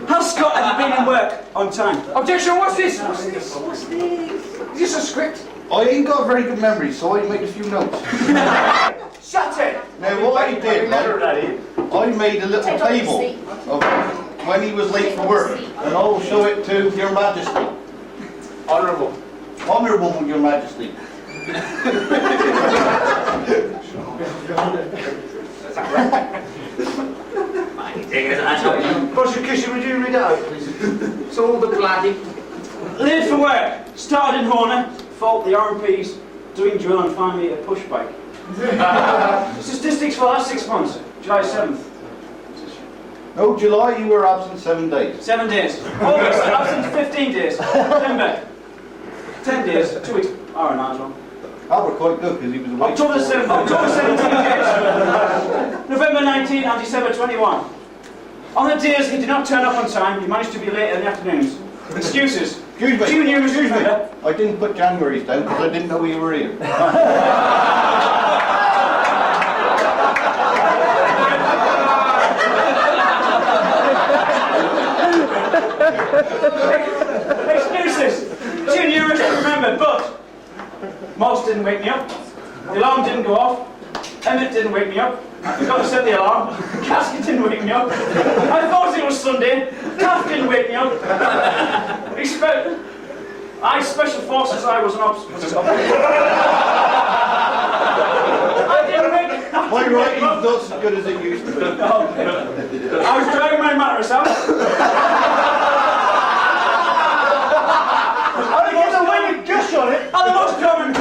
Has Scott ever been in work on time? Objection, what's this? Is this a script? I ain't got a very good memory, so I made a few notes. Shut it! Now what I did, I made a little table of when he was late for work, and I'll show it to Your Majesty. Honourable. Honourable Your Majesty. Prosecution, would you read it out, please? So all the bloody. Late for work. Started in Horner. Fault the RMPs. Doing drill and finally a push bike. Statistics for the last 6 months. July 7th. No, July you were absent 7 days. 7 days. August, absent 15 days. September, 10 days. 2 weeks. Oh, no, as well. That were quite good because he was awake. October 7th. October 17 days. November 19 and December 21. On the days he did not turn up on time, he managed to be late in the afternoons. Excuses. Excuse me. Junior was usually there. I didn't put January's down because I didn't know you were here. Excuses. Junior was remembered, but most didn't wake me up. The alarm didn't go off. Emmett didn't wake me up. I forgot to set the alarm. Casket didn't wake me up. I thought it was Sunday. Taft didn't wake me up. Special forces, I was an officer. I didn't wake up. My writing's not as good as it used to be. I was driving my mattress out. I didn't get the way you gush on it! And the most common,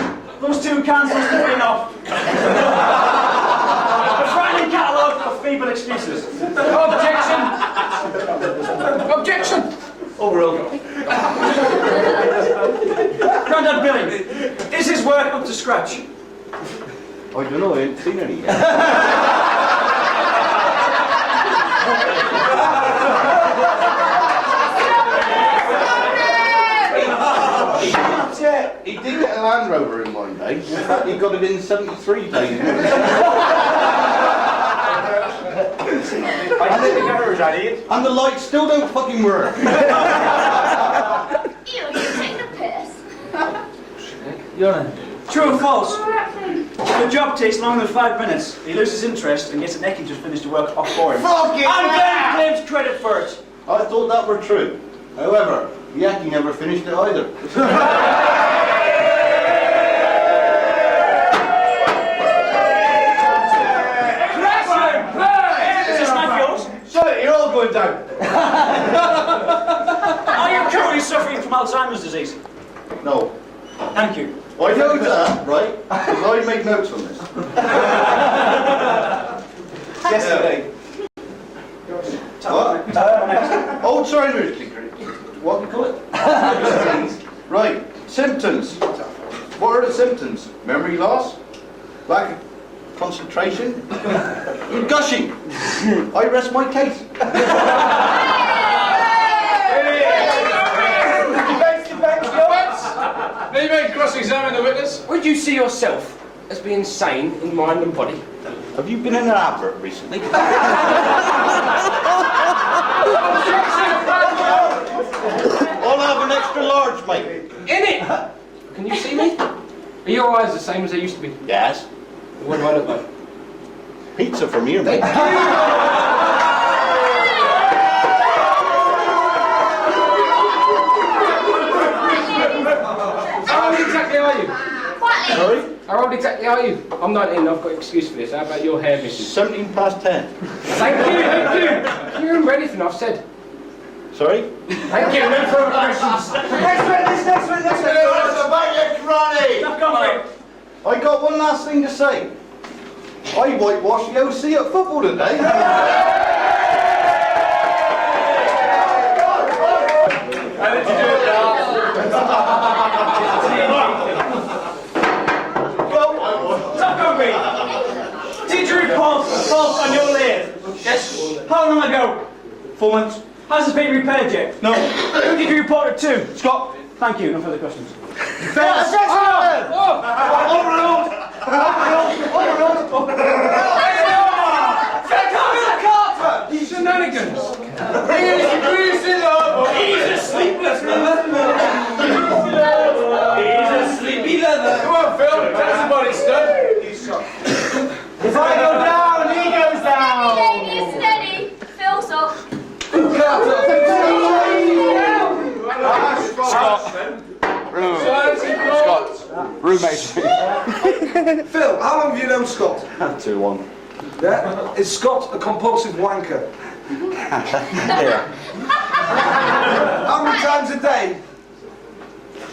those two cancels to clean off. A frightening catalogue of feeble excuses. Objection. Objection. Overruled. Grandad Billing, is his work up to scratch? I don't know, I ain't seen any yet. He did get a Land Rover in one day. In fact, he got it in 73 days. And the lights still don't fucking work. You take the piss. True or false? If the job takes longer than 5 minutes, he loses interest and gets a necking to finish the work off for him. Fuck it! And then claims credit for it. I thought that were true. However, Yaki never finished it either. Is this knife yours? Shut it, you're all going down. Are you currently suffering from Alzheimer's disease? No. Thank you. I know that, right? Because I made notes on this. Yesterday. What? Alzheimer's disease. What do you call it? Right. Symptoms. What are the symptoms? Memory loss? Lack of concentration? Gushing. I rest my case. Now you may cross-examine the witness. Would you see yourself as being sane in mind and body? Have you been in an advert recently? I'll have an extra large, mate. In it! Can you see me? Are your eyes the same as they used to be? Yes. What do I look like? Pizza from here, mate. How old exactly are you? Sorry? How old exactly are you? I'm 19, I've got an excuse for this. How about your hair, missus? 17 past 10. Thank you, thank you. Can you remember anything I've said? Sorry? Thank you, no further questions. Next witness. Stop going. I got one last thing to say. I whitewashed the OC at football today. How did you do it, Stop going. Did you report fault on your lathe? Yes. How long ago? 4 months. Has it been repaired yet? No. Who did you report it to? Scott. Thank you, no further questions. Shenanigans. He's a sleepless lover. He's a sleepy lover. roommates. Phil, how long have you known Scott? Too long. Yeah? Is Scott a compulsive wanker? Yeah. How many times a day?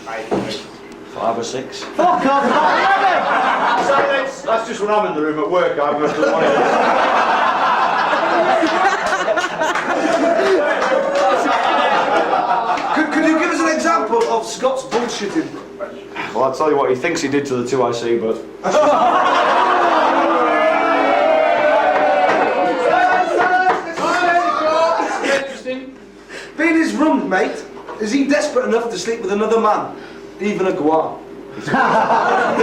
5 or 6. Fuck off! Silence! That's just when I'm in the room at work. I'm going to do one of Could you give us an example of Scott's bullshitting? Well, I'll tell you what he thinks he did to the 2 I see, but... Being his roommate, is he desperate enough to sleep with another man? Even a guar? It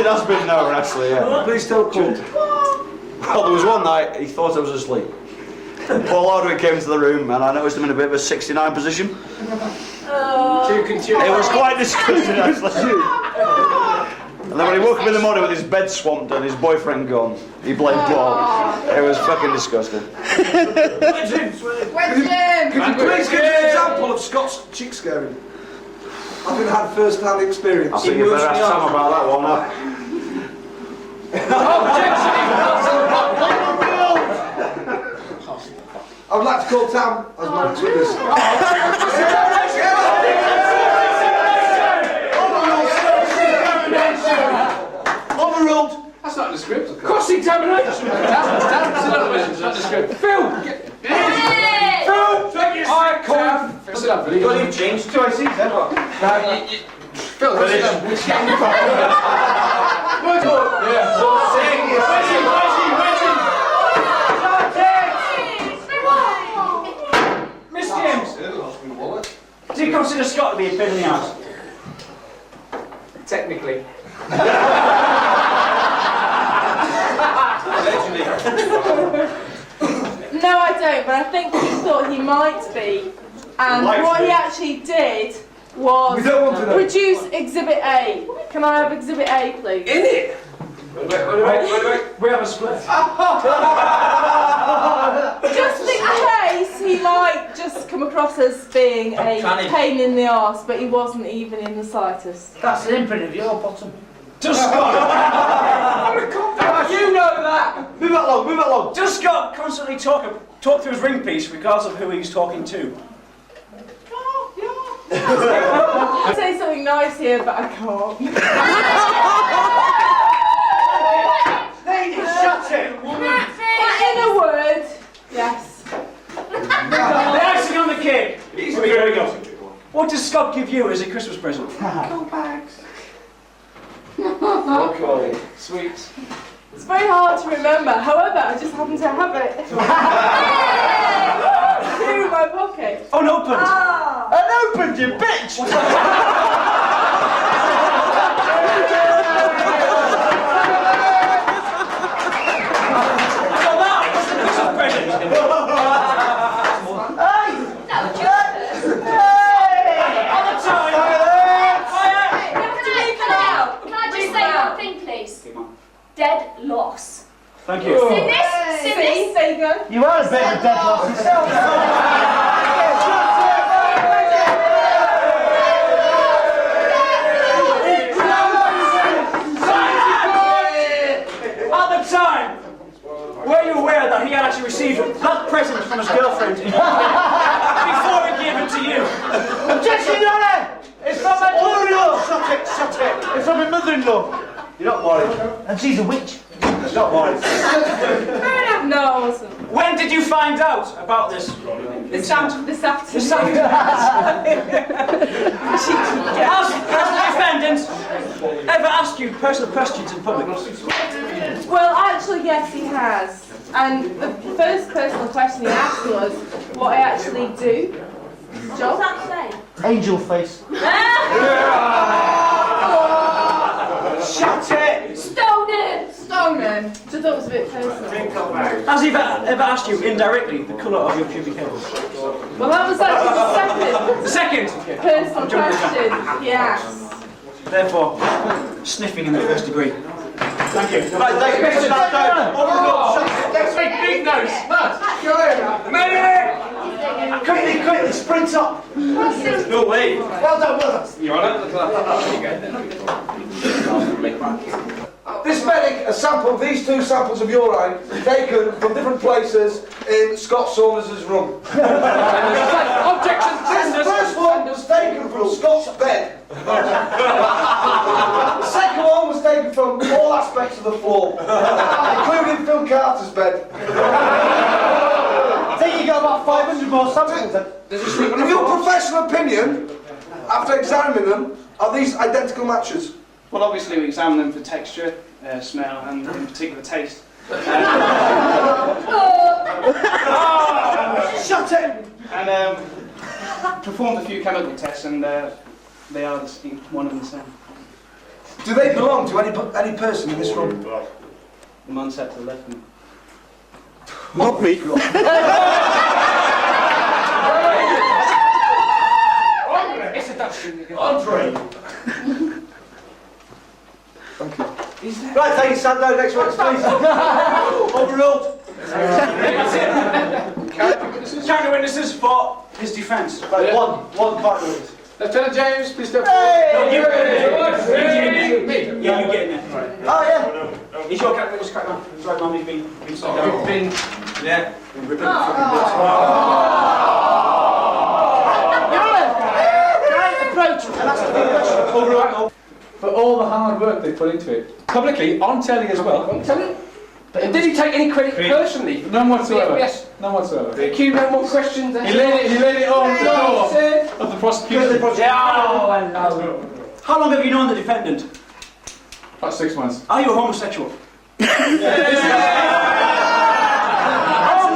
has been known, actually, yeah. Please tell Colt. Well, there was one night he thought I was asleep. Paul Hardwick came into the room and I noticed him in a bit of a 69 position. It was quite disgusting, actually. And then when he woke up in the morning with his bed swamped and his boyfriend gone, he blamed Paul. It was fucking disgusting. Could you please give us an example of Scott's cheek scaring? I've been had first-hand experience. I think you better ask Sam about that one now. I would like to call Tam as my witness. Overruled. That's not in the script. Cross-examination. That's not in the script. Phil! Phil! Alright, come. Sit up, Phil. Well, you've changed 2 I see, then what? Phil, sit up. Miss James, do you consider Scott to be a pain in the ass? Technically. No, I don't, but I think he thought he might be. And what he actually did was We don't want to know. produce Exhibit A. Can I have Exhibit A, please? In it? Wait. We have a split. Just in case he might just come across as being a pain in the arse, but he wasn't even in the slightest. That's an imprint of your bottom. Does Scott... You know that! Move it along. Does Scott constantly talk through his ring piece regardless of who he's talking to? I'd say something nice here, but I can't. Shut it! In a word, yes. The icing on the cake! Here we go. What does Scott give you as a Christmas present? Go bags. Okay. Sweet. It's very hard to remember, however, I just happen to have it. Here in my pocket. Unopened! Ah. Unopened, you bitch! Dead loss. Thank you. See this? See this? There you go. You are a bit of a dead loss yourself. At the time, were you aware that he had actually received that present from his girlfriend before he gave it to you? Objection, Your Honour! It's from my mother-in-law! Shut it! It's from my mother-in-law! You're not worried. And she's a witch. Not worried. Fair enough. No, I wasn't. When did you find out about this? This afternoon. Has the defendant ever asked you personal questions in public? Well, actually, yes, he has. And the first personal question he asked was what I actually do. Job? What's that say? Angel face. Shut it! Stoner! Stoner. Which I thought was a bit personal. Has he ever asked you indirectly the colour of your pubic hair? Well, that was actually the second Second! personal question he asked. Therefore, sniffing in the first degree. Thank you. Right, thank you. Shut down. Big nose. Quickly, sprint up. No way. Well done. Your Honour, look at that. There you go. This medic has sampled these 2 samples of urine taken from different places in Scott Saunders' room. Objection! This first one was taken from Scott's bed. The second one was taken from all aspects of the floor, including Phil Carter's bed. I think you got about 500 more samples then. In your professional opinion, after examining them, are these identical matches? Well, obviously we examine them for texture, smell, and in particular taste. Shut it! And performed a few chemical tests, and they are one and the same. Do they belong to any person in this room? The man sat to the left of me. Not me. Andre! Right, thank you, Sando. Next witness, please. Overruled. Counter witnesses for his defence. Right, one counter witness. Lieutenant James, please step No, you get in there. Yeah, you get in there. Oh, yeah. He's your counter witness, crack man. He's right, man, he's been yeah. for all the hard work they put into it. Publicly, on telly as well. On telly? Did he take any credit personally? None whatsoever. Yes. None whatsoever. The accused no more questions. He laid it on the door of the prosecution. How long have you known the defendant? About 6 months. Are you a homosexual?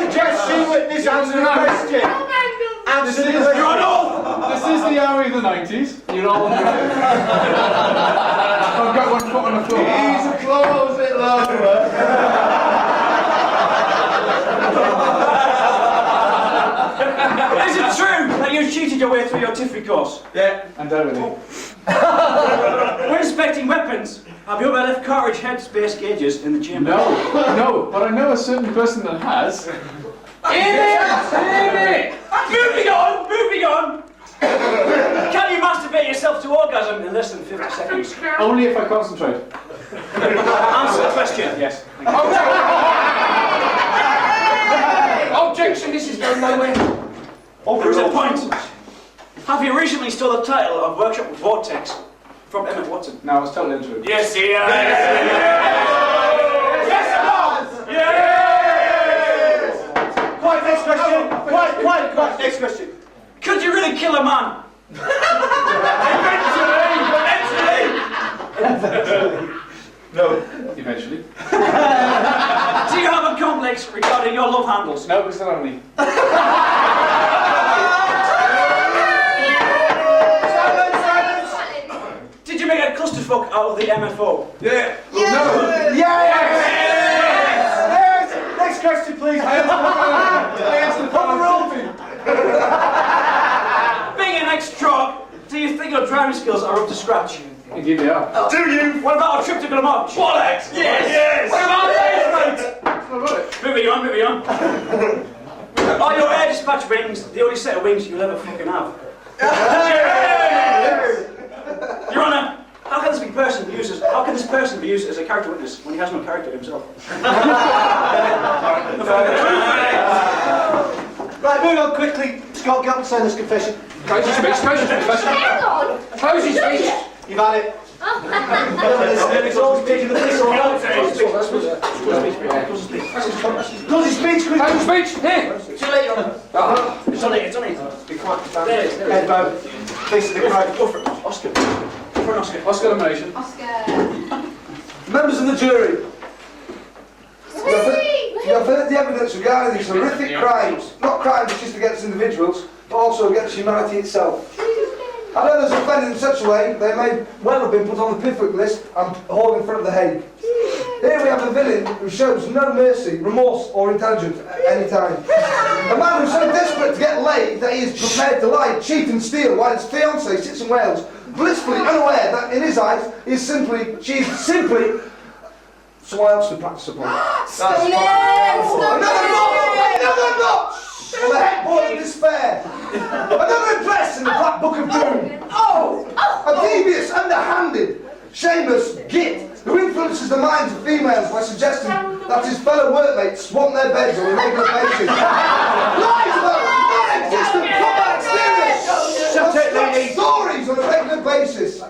Objection, witness, answer the question. Answer the question. You're on oath! This is the hour of the 90s. You're all I've got one foot on the floor. Please close it lower. Is it true that you cheated your way through your TIFRI course? Yeah, undoubtedly. When inspecting weapons, have you ever left cartridge head space gauges in the chamber? No, but I know a certain person that has. Moving on! Can you masturbate yourself to orgasm in less than 50 seconds? Only if I concentrate. Answer the question. Yes. Objection, this is going nowhere. There is a point. Have you recently stole the title of Workshop Vortex from Emmett Watson? No, it's totally untrue. Yes, he has. Yes, Quiet, next question. Quiet, next question. Could you really kill a man? Eventually. No. Eventually. Do you have a complex regarding your love handles? No, it's not on me. Silence. Did you make a clusterfuck out of the MFO? Yeah. No. Yes. Next question, please. Overruled. Being an ex-drug, do you think your driving skills are up to scratch? Indeed they are. Do you? What about a trip to Glamorch? Bollocks! Yes! What about race, mate? Moving on. Are your air dispatch wings the only set of wings you'll ever fucking have? Yes! Your Honour, how can this person be used as a character witness when he has no character himself? Right, moving on quickly. Scott, get up and sign this confession. Close your speech. Hang on. Close your speech. You've had it. It's all taking the piss off. Close your speech, quick. Close your speech. Here. Too late, Your Honour. It's on it. Be quiet. Head bowed. Face to the crowd. Go for it. Oscar. Go for an Oscar. Oscar nomination. Oscar. Members of the jury, you have heard the evidence regarding these horrific crimes. Not crimes just against individuals, but also against humanity itself. I know those offended in such a way, they may well have been put on the Piffwick list and hauled in front of the Hague. Here we have a villain who shows no mercy, remorse or intelligence at any time. A man who's so desperate to get laid that he is prepared to lie, cheat and steal while his fiancée sits in Wales, blissfully unaware that in his eyes she's simply someone else to practice upon. Another notch! On the headboard of despair. Another address in the Black Book of Doom. A devious, underhanded, shameless, legs on a regular basis. Lies about non-existent combat experience. Shut it, lady. Stories on a regular basis.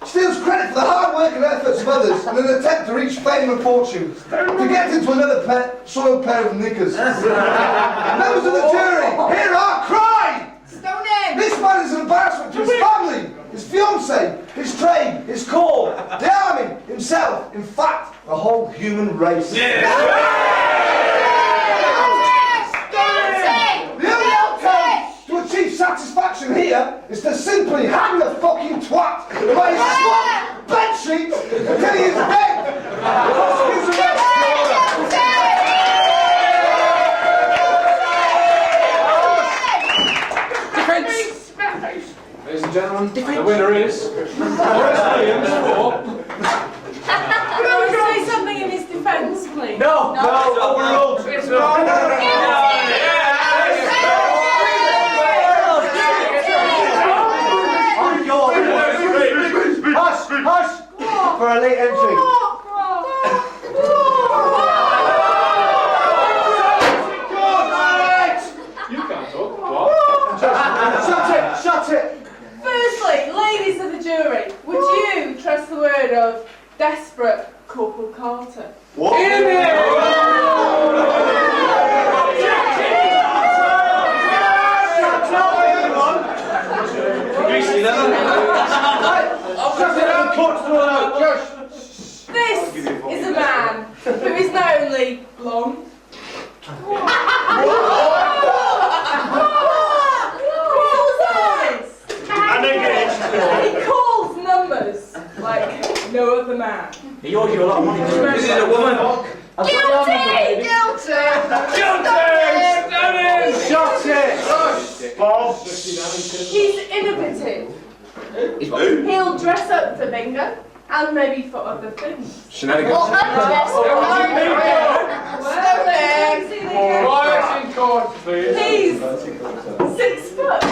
Steals credit for the hard work and efforts of others in an attempt to reach fame and fortune. To get into another soiled pair of knickers. Members of the jury, hear our cry! Stone him! This man is an embarrassment to his family, his fiancée, his trade, his corps, the army, himself, in fact, the whole human race. The only outcome to achieve satisfaction here is to simply hang the fucking twat by his swamp bedsheet until he is dead. Ladies and gentlemen, the winner is Maurice Williams for... Can I say something in his defence, please? No, overruled. Hush! For a late entry. You can't talk. What? Shut it! Firstly, ladies of the jury, would you trust the word of desperate Corporal Carter? What? In This is a man who is not only blonde, he calls numbers like no other man. He owes you a lot of money. This is a woman. Guilty! Shut it! Bob. He's innovative. He'll dress up for bingo and maybe for other things. Shenanigans. Well, Quiet in court, please. he's 6 foot.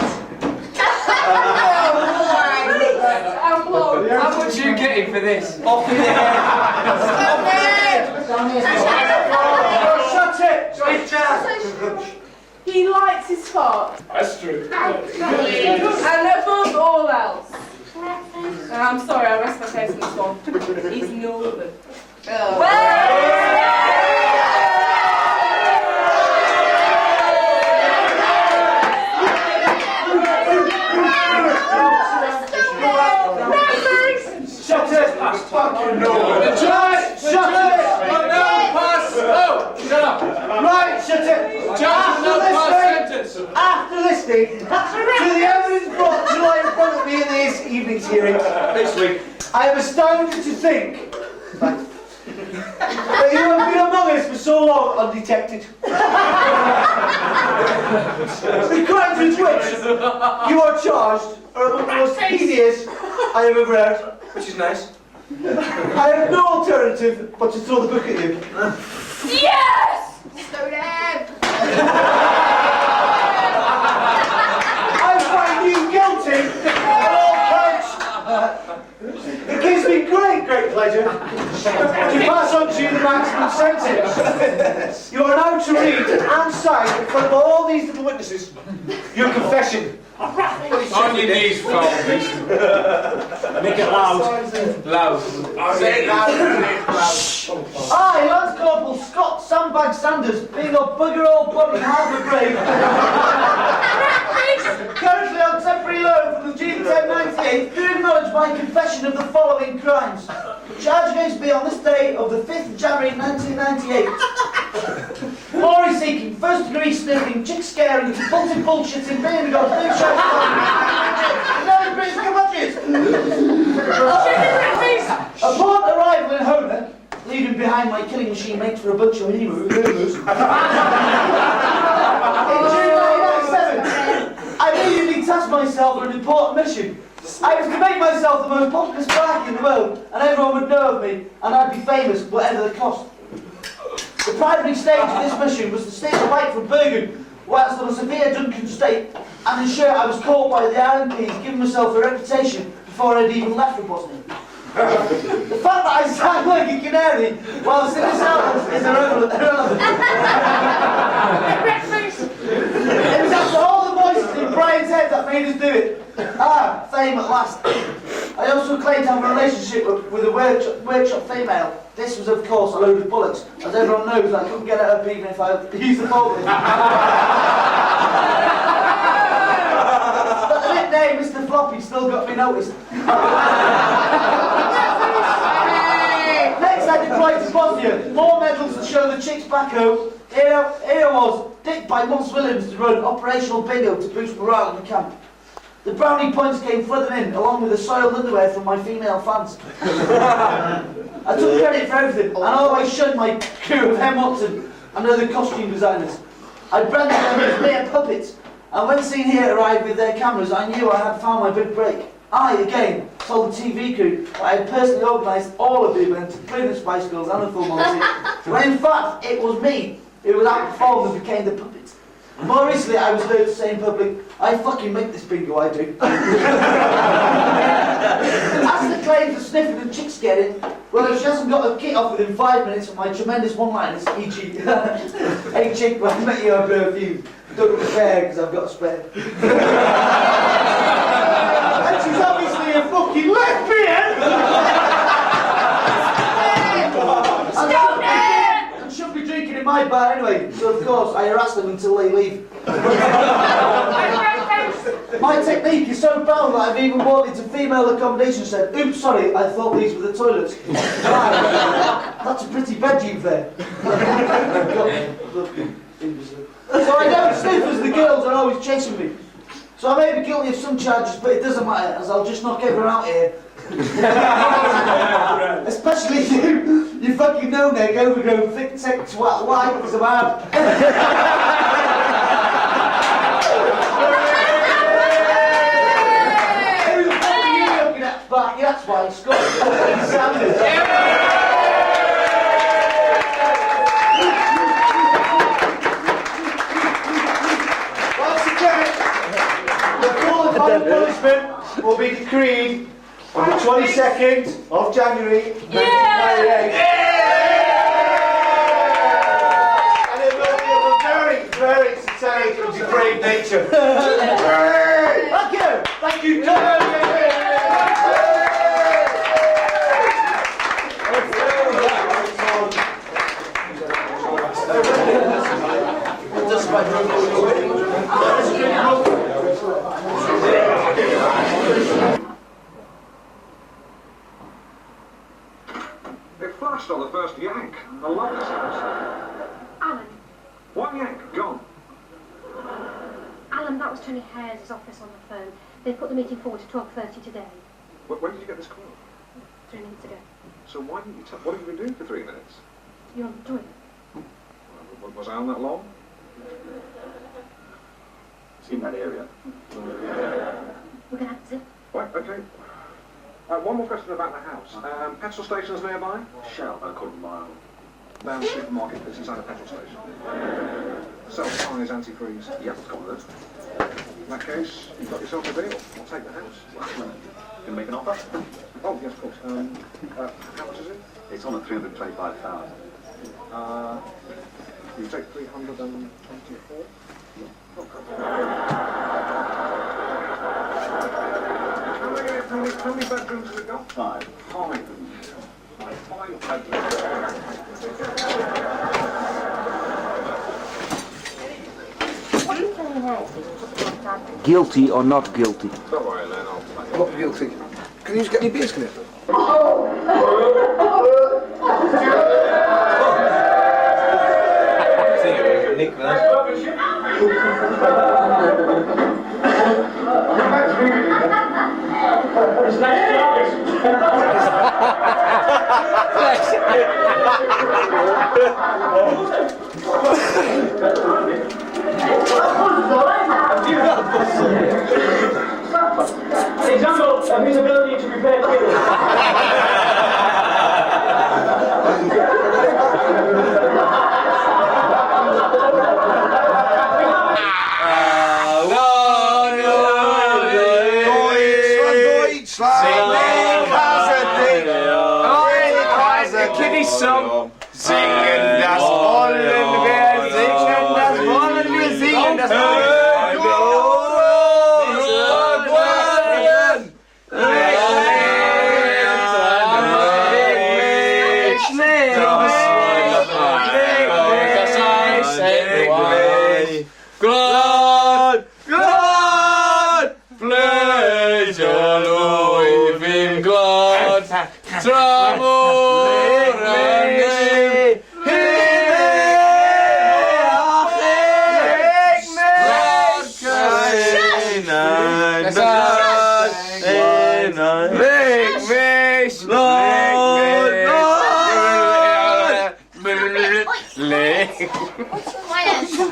And blonde. How much are you getting for this? Shut it! He likes his fart. That's true. And above all else, and I'm sorry, I rest my case on this one, he's northern. Shut it! Fucking no! Shut it! No, pass. No, shut up. Right, shut it! Just no pass sentence. After listening to the evidence brought to light in front of me in this evening's hearing this week, I am astounded to think that you have been among us for so long undetected. The crimes with which you are charged are among the most hideous I have ever heard. Which is nice. I have no alternative but to throw the book at you. Yes! Stone him! I find you guilty of all counts. It gives me great pleasure to pass on to you the maximum sentence. You are now to read and sign in front of all these little witnesses your confession. On your knees, Phil. Make it loud. Loud. Say it loud. I, Lance Corporal Scott Sandbag Sanders, being a bugger old body half a grave. Currently on temporary loan from the June 1098, do acknowledge my confession of the following crimes. Charge against me on this day of the 5th of January 1998. Glory seeking, first degree sniffing, chick scaring, compulsive bullshitting, being got big shot. No, British compatriots. Upon arrival in Homer, leaving behind my killing machine mates for a bunch of heroes. In June 1997, I immediately tasked myself with an important mission. I was to make myself the most populous black in the world, and everyone would know of me, and I'd be famous, whatever the cost. The primary stage of this mission was to stay the fight for Bergen, whilst on a severe drunken state, and ensure I was caught by the Iron Keys, giving myself a reputation before I'd even left for Bosnia. The fact that I sang like a canary whilst in the cells is irrelevant. It was after all the voices in Brian's head that made us do it. Ah, fame at last. I also claimed to have a relationship with a workshop female. This was, of course, a load of bollocks, as everyone knows I couldn't get it up even if I used the forklift. But the nickname Mr. Floppy still got me noticed. Next I deployed to Bosnia. More medals to show the chicks back home. Here I was, dicked by Moss Williams to run operational bingo to boost morale in the camp. The brownie points came flooding in, along with the soiled underwear from my female fans. I took credit for everything, and I always shunned my crew of Hem Watson and other costume designers. I branded them as mere puppets, and when seen here arrive with their cameras, I knew I had found my big break. I, again, told the TV crew that I had personally organised all of the events, including the Spice Girls and the Full Monty, when in fact it was me who was outperformed and became the puppet. More recently, I was heard to say in public, I fucking make this bingo, I do. As the claim for sniffing and chicks getting, well, if she hasn't got a kit off within 5 minutes of my tremendous one-liners, e.g. Hey chick, when I met you, I perfume. Don't care, because I've got a spare. And she's obviously a fucking lesbian! And she'll be drinking in my bar anyway, so of course I harass them until they leave. My technique is so bound that I've even walked into female accommodation and said, oops, sorry, I thought these were the toilets. That's a pretty bed you've there. So I don't sniff as the girls are always chasing me. So I may be guilty of some charges, but it doesn't matter, as I'll just knock everyone out here. Especially you fucking no-neck, overgrown, thick, tech, twat, white as a man. Who the fuck are you looking at, Sparky? That's why it's got fucking Sanders. Once again, the qualified punishment will be decreed on the 22nd of January 1998. And it will be of a very, very satanic and depraved nature. Thank you! Thank you, John! It flashed on the first yank. I love this house. Alan. One yank, gone. Alan, that was Tony Hare's office on the phone. They put the meeting forward to 12:30 today. When did you get this call? 3 minutes ago. So why didn't you tell... What have you been doing for 3 minutes? You're on the toilet. Was I on that long? It's in that area. We're going to have to zip. Right, okay. One more question about the house. Petrol stations nearby? Shell, a quarter mile. Down the supermarket that's inside a petrol station. Self-size antifreeze. Yeah, it's got that. In that case, you've got yourself a deal. I'll take the house. Can make an offer? Oh, yes, of course. How much is it? It's on at 325,000. You take 324? How many bedrooms has it got? 5. 5. 5 bedrooms. What are you saying here? Guilty or not guilty? Don't worry, Len, I'll... Not guilty. Can you just get any beers, can you? Nick, Example of his ability to repair with his song. Singen das wollen wir, singen das wollen wir, singen das wollen wir. Glad, glad, pleasure, Louis, vim glad,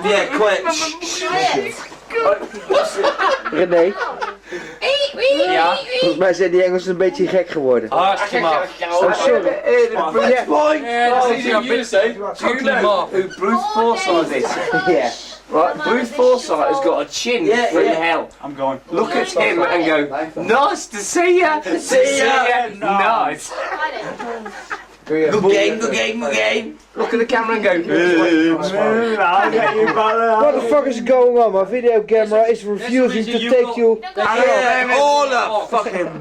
Yeah, quick. René, Ja? volgens mij zijn die Engelsen een beetje gek geworden. Hartstikke maar. Oh, sorry. Who Bruce Forsyth is. Yeah. Right, Bruce Forsyth has got a chin from hell. I'm going. Look at him and go, nice to see ya. See ya. Nice. Good game, good game, good game. Look at the camera and go. What the fuck is going on? My video camera is refusing to take you. All up fucking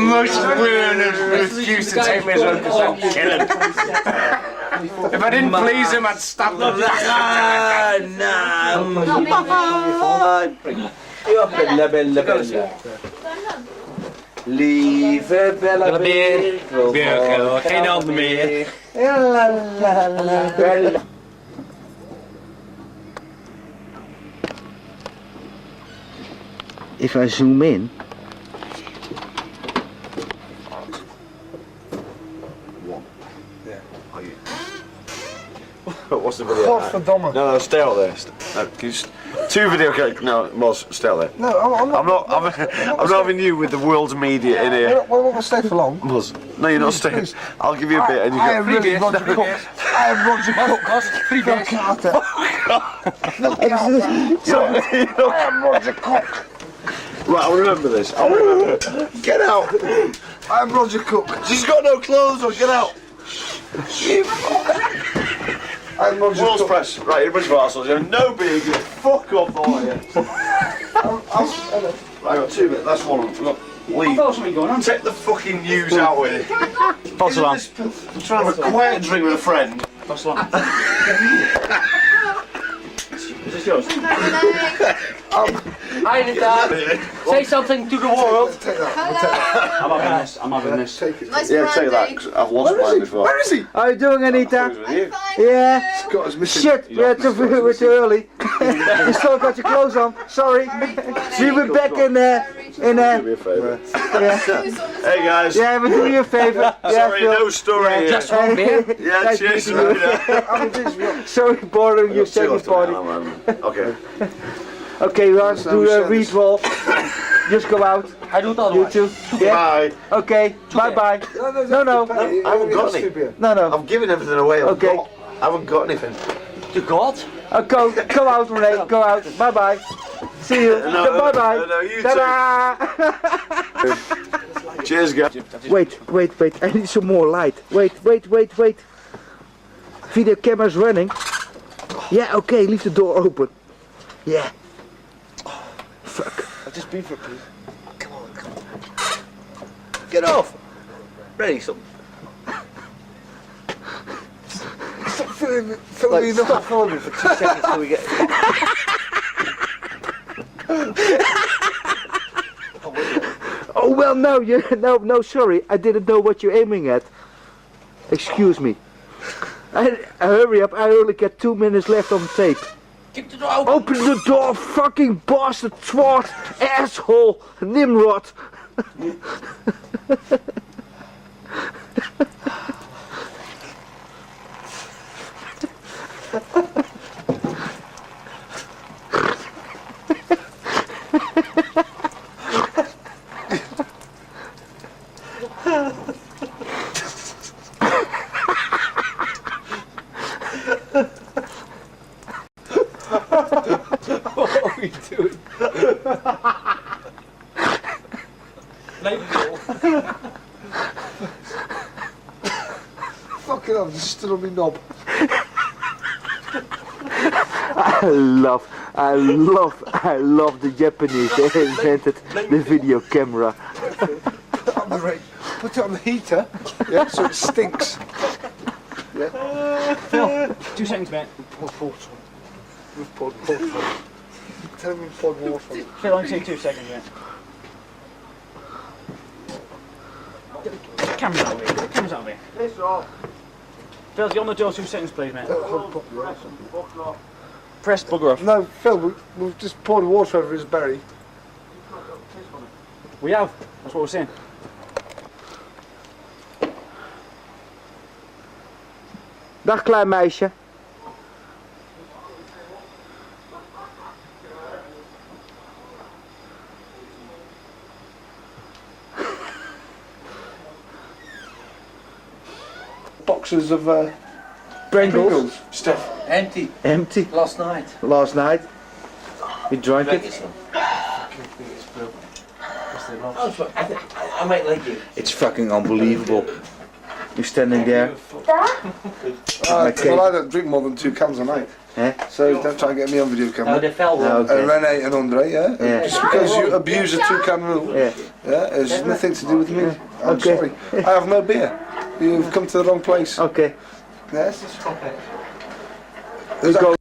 most refused to take me as well because I'm killing. If I didn't please him, I'd stab them. Bella, bella, bella. Lieve Bella Beer. Geen handen meer. La la la bella. If I zoom in. What's the video? Godverdomme. No, stay out there. No, just, 2 video games. No, Moz, stay out there. No, I'm not. I'm not having you with the world's media in here. We're not going to stay for long. Moz, no, you're not staying. I'll give you a bit and you I get am really Roger Cook. I am Roger Cook. I am Roger Cook. Right, I'll remember this. I'll remember. Get out. I am Roger Cook. She's got no clothes on. Get out. I'm Roger World's Cook. press. Right, everybody's got assholes. You have no beer. You fuck off, all of you. Right, I got 2 minutes. That's one of them. Look, leave. I've got something going on. Take the fucking news out with it. Pass along. I'm trying to have a quiet drink with a friend. Pass along. Is this yours? Hi, Dad. Say something to the world. Take that. I'm having this. I'm having this. Take it. Yeah, take that. 'Cause I've lost mine before. Where is he? How you doing, Anita? With you. Yeah. Scott is missing. Shit, we're too early. You still got your clothes on. Sorry. See you back in Do me a favour. yeah. Hey guys. Yeah, we'll do you a favour. Sorry, Phil. no story here. Just one beer. Yeah, Nice cheers. meeting you. Sorry, bothering you. Second party. Okay. Okay, we have to do a read wall. Just go out. Hij doet het You allemaal. too. Yeah. Bye. Okay. Bye bye. No. I haven't got any. No. I'm giving everything away. Okay. I haven't got anything. To God. Go out, Renee. Go out. Bye bye. See you. Bye bye. No, you Ta-da! Cheers, guys. Wait. I need some more light. Wait. Video camera's running. Yeah, okay. Leave the door open. Yeah. Fuck. I've just been for a pee. Come on. Get off. Ready, something. Stop filming me. Stop filming for 2 seconds till we get. Oh well, no. Sorry, I didn't know what you're aiming at. Excuse me. Hurry up! I only got 2 minutes left on the tape. Keep the door open. Open the door, fucking bastard, twat, asshole, Nimrod. What are we doing? Fucking Fucking hell, this is still on my knob. I love the Japanese. They invented the video camera. Put it on the heater, yeah, so it stinks. Yeah. Phil, 2 seconds, mate. We've poured water on it. Tell him we've poured water on it. Phil, only take 2 seconds, mate. Camera's out of here. Camera's out of here. Piss off. Phil, get on the door 2 seconds, please, mate. Press bugger off. No, Phil, we've just poured water over his berry. We have. That's what we're saying. Dag klein meisje. Boxes of Pringles. Stuff. Empty. Empty. Last night. Last night. We drank it. I might like you. It's fucking unbelievable. You're standing there. Well, I don't drink more than 2 cans a night. So don't try and get me on video camera. the velde. And Renee and Andre, yeah? Just because you abuse a 2-can rule, Yeah. it's nothing to do with me. I'm sorry. I have no beer. You've come to the wrong place. Okay. Yes? We go.